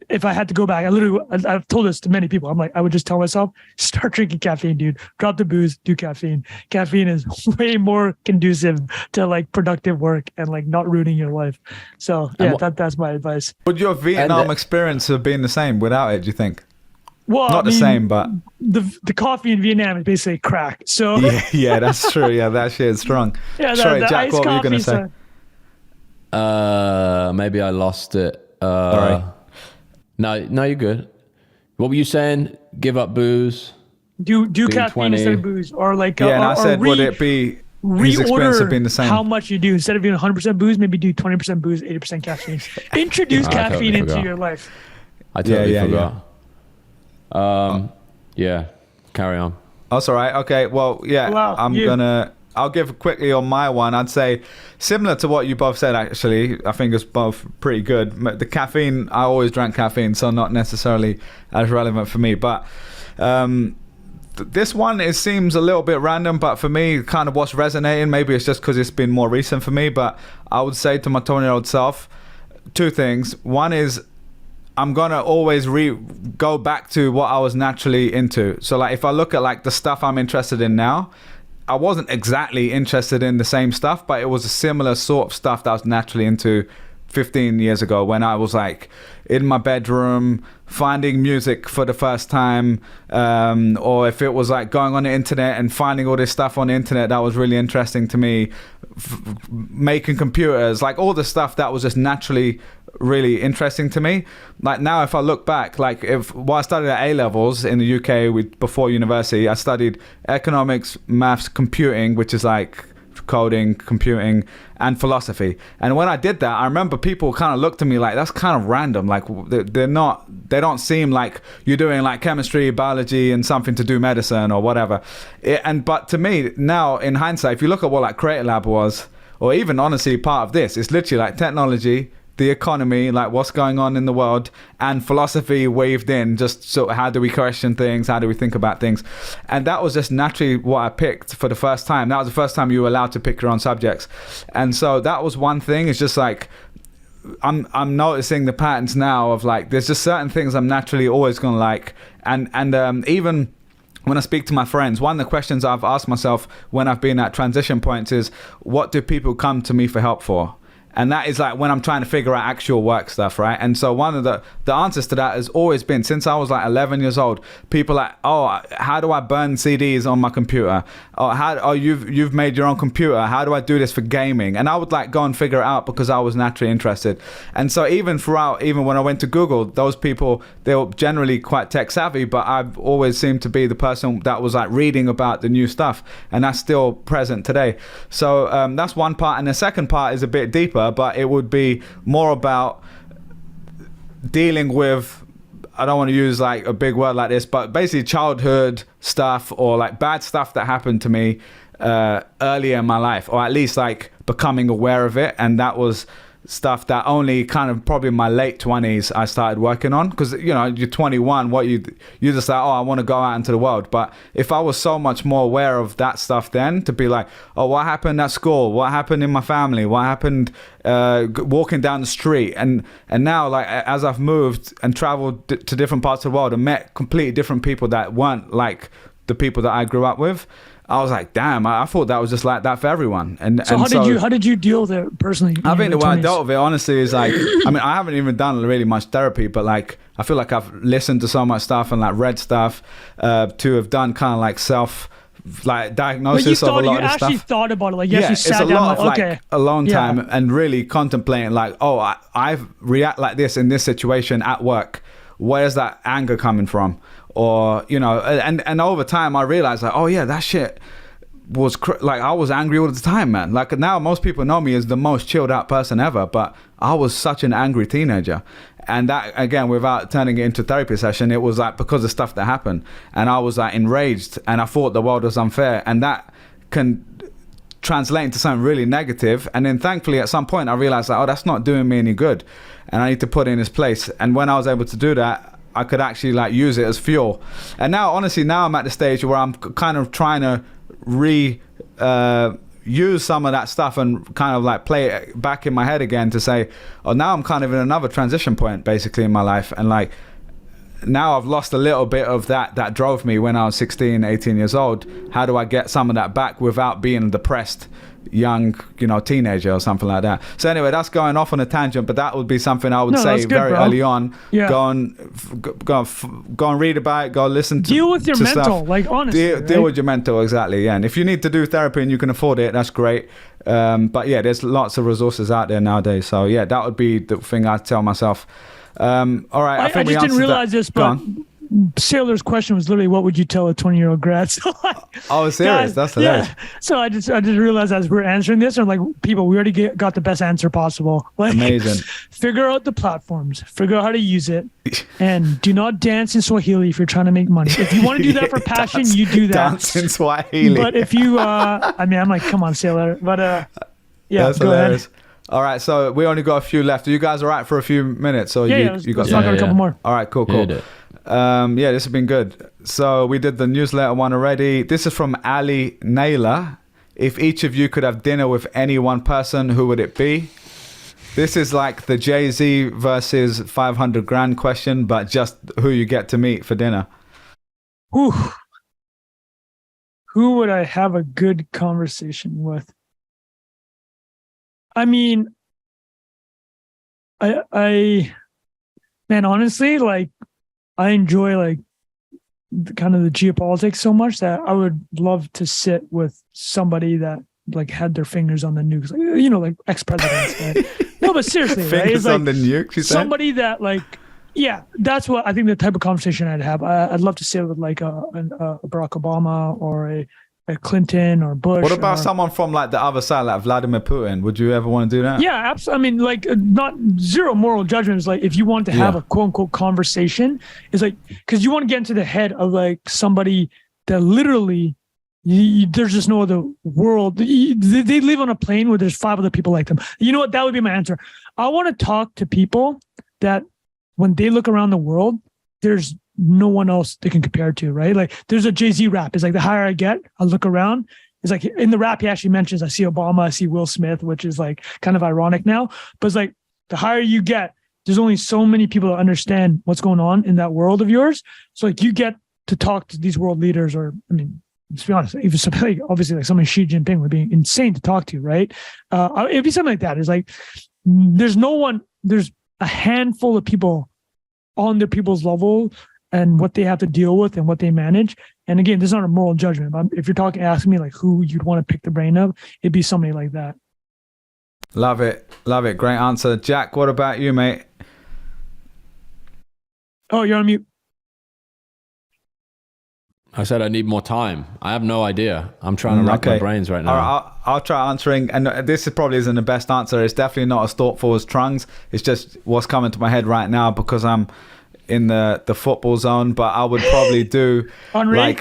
if I had to go back, I've told this to many people. I'm like, I would just tell myself, start drinking caffeine, dude. Drop the booze, do caffeine. Caffeine is way more conducive to like productive work and like not ruining your life. So yeah, that's my advice. Would your Vietnam experience have been the same without it, do you think? Well, not the same, but the coffee in Vietnam is basically crack. So yeah, that's true. Yeah, that shit is strong. Yeah, sorry, Jack, what were you gonna say? Maybe I lost it. Sorry. No, you're good. What were you saying? Give up booze. Do caffeine 20. instead of booze, or like and I said, would it be his experience have been the same? How much you do instead of doing 100% booze, maybe do 20% booze, 80% caffeine. Introduce caffeine into your life. I totally forgot. Yeah, carry on. That's all right. Okay, well, yeah, wow, I'll give quickly on my one. I'd say similar to what you both said, actually. I think it's both pretty good. The caffeine, I always drank caffeine, so not necessarily as relevant for me. But this one, it seems a little bit random, but for me, kind of what's resonating, maybe it's just because it's been more recent for me, but I would say to my 20-year-old self, two things. One is, I'm gonna always go back to what I was naturally into. So like if I look at like the stuff I'm interested in now, I wasn't exactly interested in the same stuff, but it was a similar sort of stuff that I was naturally into 15 years ago when I was like in my bedroom finding music for the first time, or if it was like going on the internet and finding all this stuff on the internet that was really interesting to me, making computers, like all the stuff that was just naturally really interesting to me. Like now if I look back, like I studied at A-levels in the UK before university, I studied economics, maths, computing, which is like coding, computing, and philosophy. And when I did that, I remember people kind of looked at me like, that's kind of random. Like they don't seem like you're doing like chemistry, biology, and something to do medicine or whatever. But to me now in hindsight, if you look at what like Creator Lab was, or even honestly part of this, it's literally like technology, the economy, like what's going on in the world, and philosophy waved in, just sort of how do we question things, how do we think about things. And that was just naturally what I picked for the first time. That was the first time you were allowed to pick your own subjects. And so that was one thing. It's just like I'm noticing the patterns now of like, there's just certain things I'm naturally always gonna like, and even when I speak to my friends, one of the questions I've asked myself when I've been at transition points is, what do people come to me for help for? And that is like when I'm trying to figure out actual work stuff, right? And so one of the answers to that has always been, since I was like 11 years old, people like, oh, how do I burn CDs on my computer? Oh, you've made your own computer. How do I do this for gaming? And I would like go and figure it out because I was naturally interested. And so even when I went to Google, those people, they were generally quite tech savvy, but I've always seemed to be the person that was like reading about the new stuff. And that's still present today. So that's one part. And the second part is a bit deeper, but it would be more about dealing with, I don't want to use like a big word like this, but basically childhood stuff or like bad stuff that happened to me earlier in my life, or at least like becoming aware of it. And that was stuff that only kind of probably in my late 20s I started working on, because you know, you're 21, what you just like, oh, I want to go out into the world. But if I was so much more aware of that stuff then, to be like, oh, what happened at school, what happened in my family, what happened walking down the street, and now like as I've moved and traveled to different parts of the world and met completely different people that weren't like the people that I grew up with, I was like, damn, I thought that was just like that for everyone. And so how did you deal with it personally? I think the way I dealt with it, honestly, is like, I mean, I haven't even done really much therapy, but like, I feel like I've listened to so much stuff and like read stuff to have done kind of like self like diagnosis of a lot of this stuff. You actually thought about it, like, yes, you sat down, it's a lot of okay, like a long time and really contemplating like, oh, I've react like this in this situation at work. Where's that anger coming from? Or, you know, and over time I realized like, oh yeah, that shit was like, I was angry all the time, man. Like now most people know me as the most chilled out person ever, but I was such an angry teenager. And that, again, without turning it into a therapy session, it was like because of stuff that happened, and I was like enraged and I thought the world was unfair, and that can translate into something really negative. And then thankfully at some point I realized like, oh, that's not doing me any good, and I need to put it in its place. And when I was able to do that, I could actually like use it as fuel. And now, honestly, now I'm at the stage where I'm kind of trying to use some of that stuff and kind of like play it back in my head again to say, oh, now I'm kind of in another transition point basically in my life. And like, now I've lost a little bit of that drove me when I was 16, 18 years old. How do I get some of that back without being depressed young, you know, teenager or something like that? So anyway, that's going off on a tangent, but that would be something I would say very early on. Yeah. Go and read about it, go listen to deal with your mental stuff. Like honestly, deal with your mental, exactly. Yeah. And if you need to do therapy and you can afford it, that's great. But yeah, there's lots of resources out there nowadays. So yeah, that would be the thing I'd tell myself. All right, I think I just didn't realize this, but Saylor's question was literally, what would you tell a 20-year-old grad? So like, oh, serious? That's hilarious. Yeah. So I just realized as we're answering this, I'm like, people, we already got the best answer possible. Like, amazing. Figure out the platforms, figure out how to use it, and do not dance in Swahili if you're trying to make money. If you want to do that for passion, you do that. Dance in Swahili. But if you, I mean, I'm like, come on, Saylor. But yeah, that's hilarious. Ahead. All right, so we only got a few left. Are you guys all right for a few minutes? Or you got a couple more. All right, cool. Yeah, this has been good. So we did the newsletter one already. This is from Ali Naylor. If each of you could have dinner with any one person, who would it be? This is like the Jay-Z versus 500 grand question, but just who you get to meet for dinner. Whew. Who would I have a good conversation with? I mean, I man, honestly, like, I enjoy like kind of the geopolitics so much that I would love to sit with somebody that like had their fingers on the nukes, like, you know, like ex-presidents. Right? No, but seriously, fingers right? It's on like the nukes. You somebody that like, yeah, that's what I think the type of conversation I'd have. I'd love to sit with like a Barack Obama or a Clinton or Bush. What about someone from like the other side, like Vladimir Putin? Would you ever want to do that? Yeah, absolutely. I mean, like, not zero moral judgment. Is like, if you want to have a quote unquote conversation, it's like, because you want to get into the head of like somebody that literally there's just no other world. They live on a plane where there's 5 other people like them. You know what? That would be my answer. I want to talk to people that when they look around the world, there's no one else they can compare to, right? Like, there's a Jay-Z rap. It's like, the higher I get, I look around. It's like, in the rap, he actually mentions, I see Obama, I see Will Smith, which is like kind of ironic now. But it's like, the higher you get, there's only so many people that understand what's going on in that world of yours. So like you get to talk to these world leaders, or I mean, let's be honest, even something like, obviously like somebody Xi Jinping would be insane to talk to, right? It'd be something like that. It's like there's a handful of people on their people's level and what they have to deal with and what they manage. And again, this is not a moral judgment, but if you're asking me like who you'd want to pick the brain of, it'd be somebody like that. Love it. Great answer. Jack, what about you, mate? Oh, you're on mute. I said I need more time. I have no idea. I'm trying to rack my brains right now. All right, I'll try answering. And this probably isn't the best answer. It's definitely not as thoughtful as Trung's. It's just what's coming to my head right now because I'm in the football zone. But I would probably do Henry?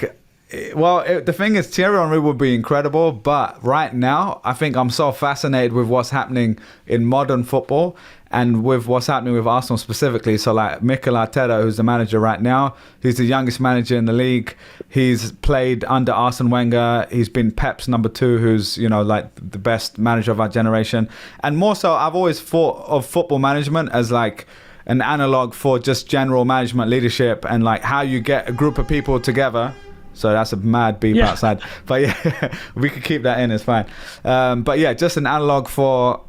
the thing is, Thierry Henry would be incredible. But right now, I think I'm so fascinated with what's happening in modern football and with what's happening with Arsenal specifically. So like Mikel Arteta, who's the manager right now, he's the youngest manager in the league. He's played under Arsene Wenger. He's been Pep's number 2, who's, like the best manager of our generation. And more so, I've always thought of football management as like an analog for just general management leadership and like how you get a group of people together. So that's a mad beep outside. But yeah, we could keep that in, it's fine. But yeah, just an analog for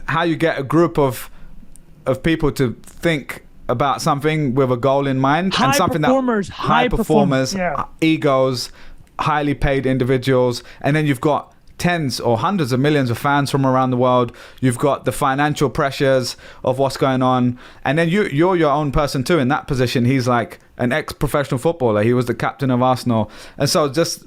how you get a group of people to think about something with a goal in mind. High performers, egos, highly paid individuals. And then you've got tens or hundreds of millions of fans from around the world. You've got the financial pressures of what's going on. And then you're your own person too in that position. He's like an ex-professional footballer. He was the captain of Arsenal. And so just,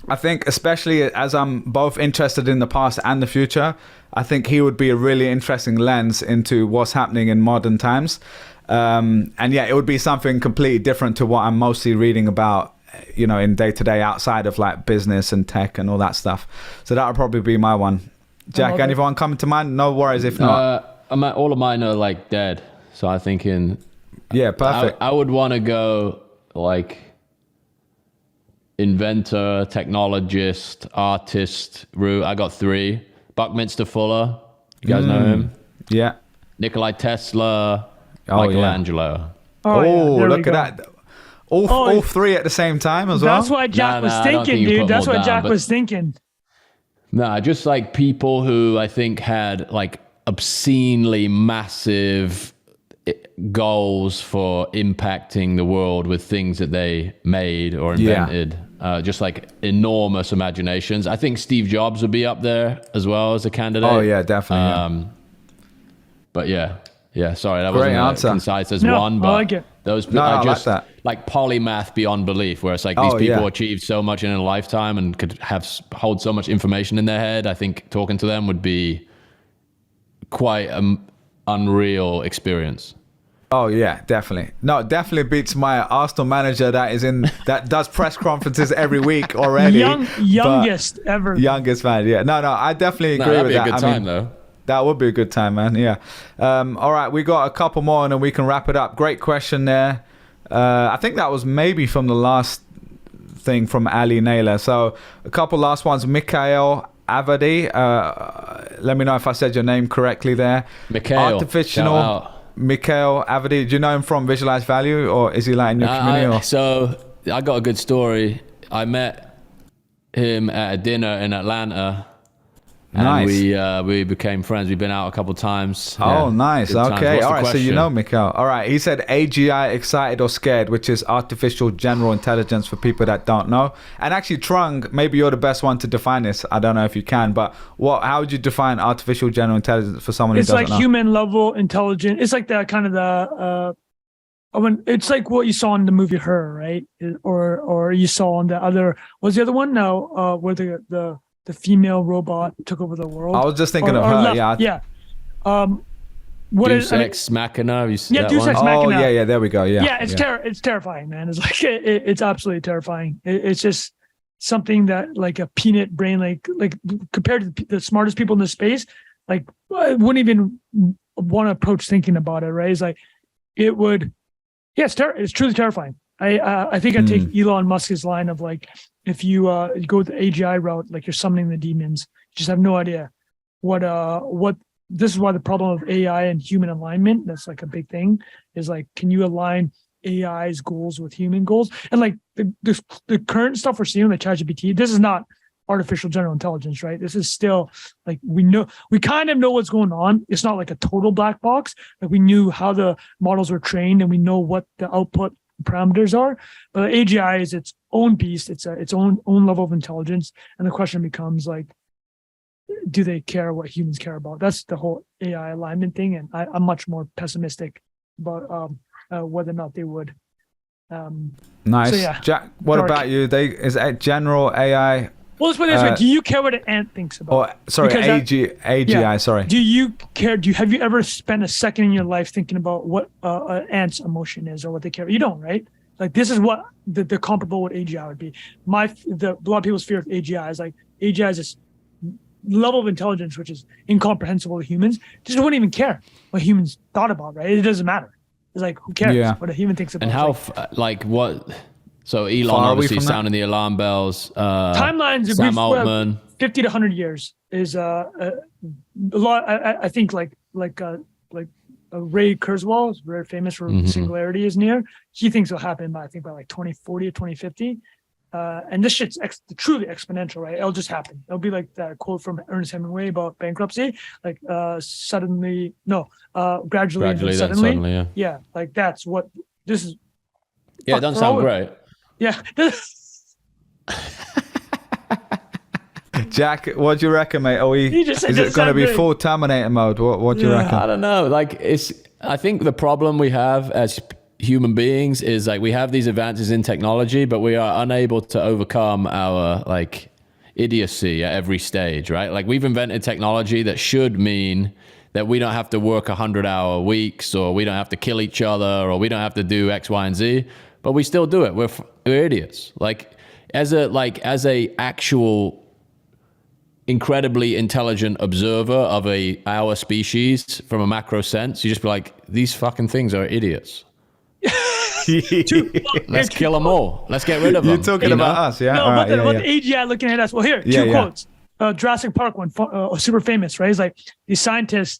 I think, especially as I'm both interested in the past and the future, I think he would be a really interesting lens into what's happening in modern times. And yeah, it would be something completely different to what I'm mostly reading about, in day-to-day outside of like business and tech and all that stuff. So that would probably be my one. Jack, anyone coming to mind? No worries if not. All of mine are like dead. So I'm thinking... Yeah, perfect. I would want to go like inventor, technologist, artist route. I got 3. Buckminster Fuller. You guys know him? Yeah. Nikolai Tesla. Michelangelo. Look at that. All 3 at the same time as well? That's what Jack was thinking, dude. That's what Jack was thinking. Nah, just like people who I think had like obscenely massive goals for impacting the world with things that they made or invented. Just like enormous imaginations. I think Steve Jobs would be up there as well as a candidate. Oh yeah, definitely. But yeah. Sorry, that Great wasn't as concise as one. But I like it. Those I just like that. like polymath beyond belief, where it's like these people achieved so much in a lifetime and could hold so much information in their head. I think talking to them would be quite an unreal experience. Oh yeah, definitely. No, it definitely beats my Arsenal manager that does press conferences every week already. Youngest ever. Youngest man, yeah. No, I definitely agree with that. That'd be a good time though. That would be a good time, man. Yeah. All right, we got a couple more and then we can wrap it up. Great question there. I think that was maybe from the last thing from Ali Naylor. So a couple last ones. Mikhail Avadi. Let me know if I said your name correctly there. Mikhail Avadi. Do you know him from Visualize Value, or is he like in your community? So I got a good story. I met him at a dinner in Atlanta. And Nice. we became friends. We've been out a couple times. Oh, nice. Okay. All right. Question? So you know Mikhail. All right. He said AGI, excited or scared, which is artificial general intelligence for people that don't know. And actually, Trung, maybe you're the best one to define this. I don't know if you can, but how would you define artificial general intelligence for someone who doesn't know? It's like human level intelligence. It's like the kind of the it's like what you saw in the movie Her, right? Or you saw on the other. What's the other one? No, where the female robot took over the world. I was just thinking of Her. Yeah. Deus Ex Machina. Deus Ex Machina. Oh yeah. There we go. Yeah. Yeah. It's terrifying, man. It's like it's absolutely terrifying. It's just something that like a peanut brain, like compared to the smartest people in the space, like I wouldn't even want to approach thinking about it. Right? It's like it would. Yeah, it's truly terrifying. I think I'd take Elon Musk's line of like, if you go the AGI route, like you're summoning the demons, you just have no idea what this is why the problem of AI and human alignment, that's like a big thing, is like, can you align AI's goals with human goals? And like the current stuff we're seeing with ChatGPT, this is not artificial general intelligence, right? This is still like, we kind of know what's going on. It's not like a total black box. Like we knew how the models were trained and we know what the output parameters are, but AGI is its own beast. It's its own level of intelligence. And the question becomes like, do they care what humans care about? That's the whole AI alignment thing. And I'm much more pessimistic about whether or not they would. Nice. So yeah. Jack, what about you? Is it general AI? Well, let's put it this way. Do you care what an ant thinks about? Or sorry, AGI, sorry. Do you care? Have you ever spent a second in your life thinking about what an ant's emotion is or what they care? You don't, right? Like this is what the comparable with AGI would be. A lot of people's fear of AGI is like, AGI is this level of intelligence which is incomprehensible to humans. Just wouldn't even care what humans thought about, right? It doesn't matter. It's like, who cares what a human thinks about? And how, what? So Elon obviously sounding the alarm bells. Timelines. Sam Altman. 50 to 100 years is a lot. I think like Ray Kurzweil is very famous for singularity is near. He thinks it'll happen by like 2040 or 2050. And this shit's truly exponential, right? It'll just happen. It'll be like that quote from Ernest Hemingway about bankruptcy, like gradually then suddenly. Yeah, like that's what this is. Yeah, it doesn't sound great. Yeah. Jack, what do you reckon, mate? Is it going to be full Terminator mode? What do you reckon? I don't know. I think the problem we have as human beings is like we have these advances in technology, but we are unable to overcome our like idiocy at every stage, right? Like we've invented technology that should mean that we don't have to work 100-hour weeks, or we don't have to kill each other, or we don't have to do X, Y, and Z, but we still do it. We're idiots. Like as a actual incredibly intelligent observer of our species from a macro sense, you just be like, these fucking things are idiots. Let's kill them all. Let's get rid of them. You're talking about us, yeah? No, about the AGI looking at us. Well, here, two quotes. Jurassic Park one, super famous, right? It's like these scientists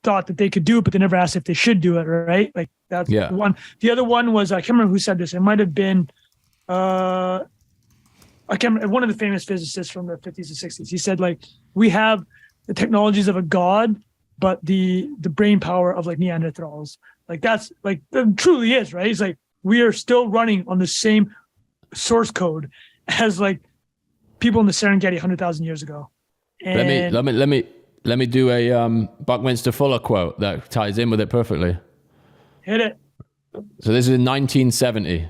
thought that they could do it, but they never asked if they should do it, right? Like that's one. The other one was, I can't remember who said this. It might have been, I can't remember, one of the famous physicists from the 50s and 60s. He said, like, we have the technologies of a god, but the brain power of like Neanderthals. Like that's like, it truly is, right? It's like, we are still running on the same source code as like people in the Serengeti 100,000 years ago. And let me do a Buckminster Fuller quote that ties in with it perfectly. Hit it. So this is in 1970.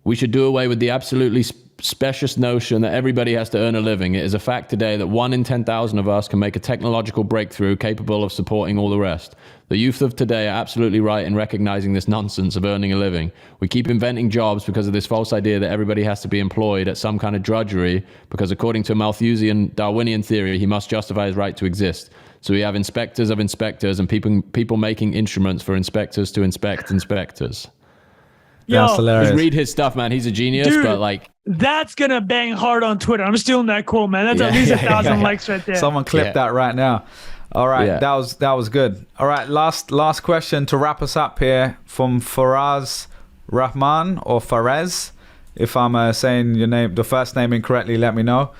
We should do away with the absolutely specious notion that everybody has to earn a living. It is a fact today that 1 in 10,000 of us can make a technological breakthrough capable of supporting all the rest. The youth of today are absolutely right in recognizing this nonsense of earning a living. We keep inventing jobs because of this false idea that everybody has to be employed at some kind of drudgery, because according to a Malthusian Darwinian theory, he must justify his right to exist. So we have inspectors of inspectors and people making instruments for inspectors to inspect inspectors. That's hilarious. Just read his stuff, man. He's a genius, dude, but like, that's gonna bang hard on Twitter. I'm stealing that quote, man. That's at least 1,000 likes right there. Someone clip that right now. All right, that was good. All right, last question to wrap us up here from Faraz Rahman or Farez. If I'm saying your name, the first name incorrectly, let me know.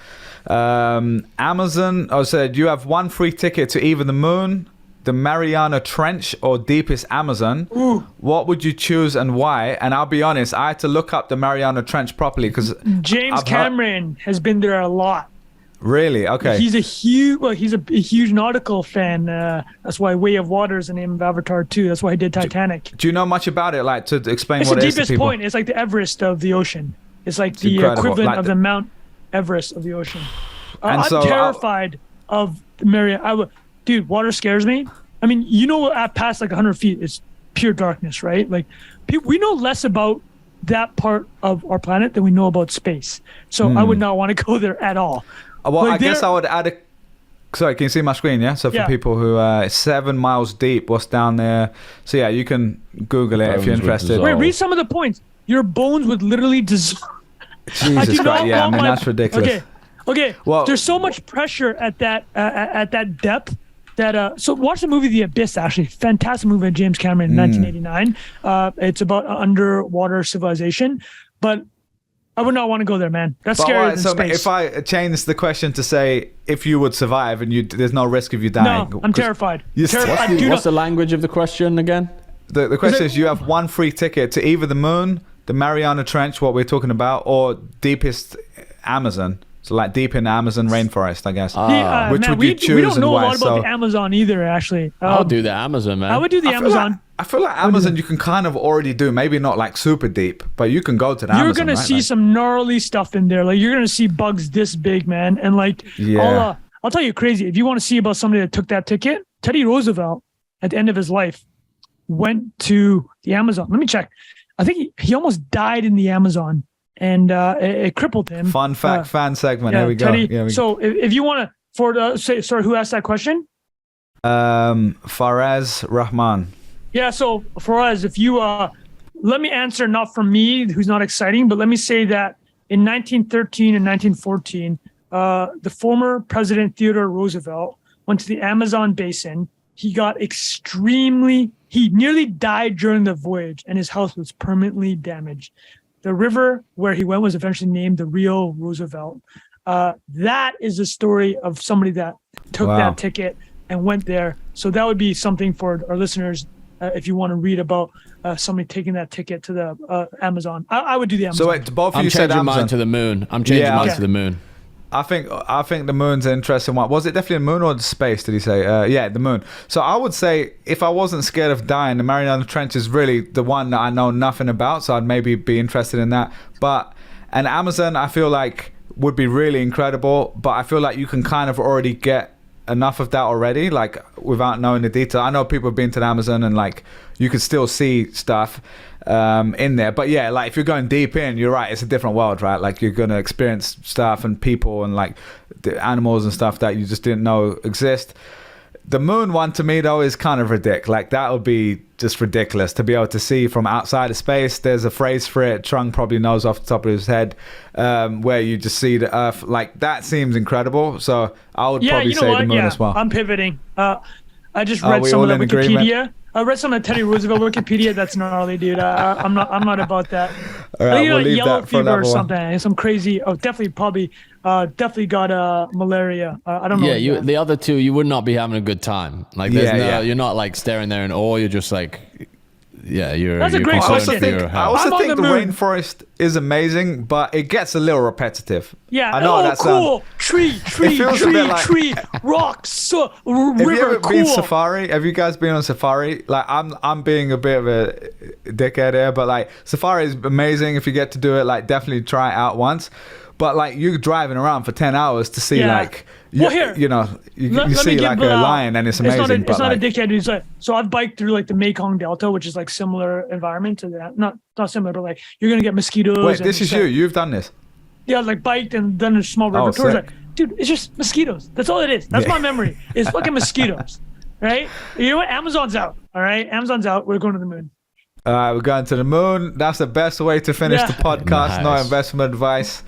Amazon said you have one free ticket to either the moon, the Mariana Trench, or deepest Amazon. Ooh. What would you choose and why? And I'll be honest, I had to look up the Mariana Trench properly because James Cameron has been there a lot. Really? Okay. He's a huge nautical fan. That's why Way of Water is the name of Avatar 2. That's why he did Titanic. Do you know much about it? Like to explain what it is to people? It's the deepest point. It's like the Everest of the ocean. It's like the equivalent of the Mount Everest of the ocean. I'm terrified of the Mariana. Dude, water scares me. I mean, at past like 100 feet, it's pure darkness, right? Like we know less about that part of our planet than we know about space. So I would not want to go there at all. Well, like I guess I would add sorry, can you see my screen? Yeah. So for people who it's 7 miles deep, what's down there? So yeah, you can Google it if you're interested. Wait, read some of the points. Your bones would literally dissolve. Jesus Christ! Yeah, I mean that's ridiculous. Okay. Well, there's so much pressure at that depth that so watch the movie The Abyss, actually. Fantastic movie by James Cameron in 1989. It's about underwater civilization, but I would not want to go there, man. That's scary. So if I change the question to say if you would survive and there's no risk of you dying. No, I'm terrified. What's the language of the question again? The question is you have one free ticket to either the moon, the Mariana Trench, what we're talking about, or deepest Amazon. So like deep in the Amazon rainforest, I guess. Which would you choose? We don't know a lot and about why? the Amazon either, actually. I'll do the Amazon, man. I would do the Amazon. I feel like Amazon you can kind of already do. Maybe not like super deep, but you can go to the Amazon. You're going to see some gnarly stuff in there. Like you're going to see bugs this big, man. And like, I'll tell you crazy. If you want to see about somebody that took that ticket, Teddy Roosevelt at the end of his life went to the Amazon. Let me check. I think he almost died in the Amazon. And it crippled him. Fun fact, fan segment. Yeah, There we go. Teddy, so if you want to, sorry, who asked that question? Faraz Rahman. Yeah, so Faraz, if you let me answer, not from me, who's not exciting, but let me say that in 1913 and 1914, the former President Theodore Roosevelt went to the Amazon basin. He he nearly died during the voyage, and his house was permanently damaged. The river where he went was eventually named the Rio Roosevelt. That is the story of somebody that took that ticket and went there. So that would be something for our listeners if you want to read about somebody taking that ticket to the Amazon. I would do the Amazon. So wait, both of I'm you said changing Amazon. mine to the moon. I'm changing mine to the moon. I think the moon's an interesting one. Was it definitely the moon or the space? Did he say? Yeah, the moon. So I would say if I wasn't scared of dying, the Mariana Trench is really the one that I know nothing about. So I'd maybe be interested in that. But an Amazon, I feel like would be really incredible. But I feel like you can kind of already get enough of that already, like without knowing the detail. I know people have been to the Amazon and like you could still see stuff in there, but yeah, like if you're going deep in, you're right, it's a different world, right? Like you're gonna experience stuff and people and like the animals and stuff that you just didn't know exist. The moon one to me though is kind of ridiculous. Like that would be just ridiculous to be able to see from outside of space. There's a phrase for it, Trung probably knows off the top of his head, where you just see the earth. Like that seems incredible, so I would probably say the moon as well. I'm pivoting. I just read some of the Wikipedia. I read some of the Teddy Roosevelt Wikipedia. That's gnarly, dude. I'm not about that. All right, we'll leave yellow that for fever or another one. something. Some crazy. Oh, definitely got malaria. I don't know. Yeah, the other two, you would not be having a good time. Like, you're not like staring there in awe. You're just like, That's a great question. I also think the rainforest is amazing, but it gets a little repetitive. Yeah, I know that's cool. Tree, rock, river. Have you ever cool. been safari? Have you guys been on safari? Like I'm being a bit of a dickhead here, but like safari is amazing if you get to do it. Like definitely try it out once. But like you're driving around for 10 hours to see like you see like a lion and it's amazing. It's not a dickhead. It's like, so I've biked through like the Mekong Delta, which is like similar environment to that. Not similar, but like you're gonna get mosquitoes. Wait, this is you. You've done this. Yeah, like biked and done a small river tours. Like, dude, it's just mosquitoes. That's all it is. That's my memory. It's fucking mosquitoes, right? You know what? Amazon's out. All right, Amazon's out. We're going to the moon. All right, we're going to the moon. That's the best way to finish the podcast. Nice. No investment advice.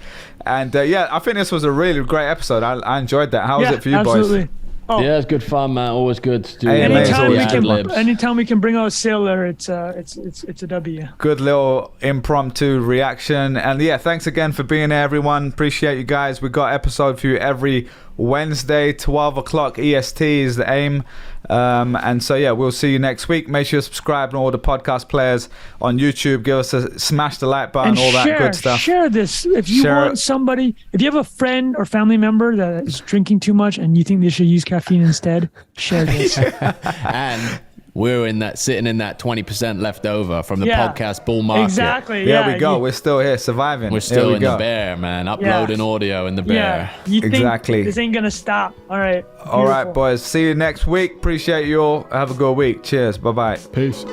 And I think this was a really great episode. I enjoyed that. How was it for you absolutely. boys? Oh. Yeah, it's good fun, man. Always good to do. Anytime we can bring out Saylor, it's a W. Good little impromptu reaction. And thanks again for being there, everyone. Appreciate you guys. We got episode for you every Wednesday, 12 o'clock EST is the aim. And so we'll see you next week. Make sure you subscribe on all the podcast players on YouTube. Give us smash the like button, all that good stuff. Share this if you want somebody. If you have a friend or family member that is drinking too much and you think they should use caffeine instead, share this. And we're sitting in that 20% left over from the podcast bull market. Exactly. There we go. We're still here surviving. We're still in the bear, man. Uploading audio in the bear. You think exactly. This ain't gonna stop. All right. All right, boys. See you next week. Appreciate you all. Have a good week. Cheers. Bye-bye. Peace.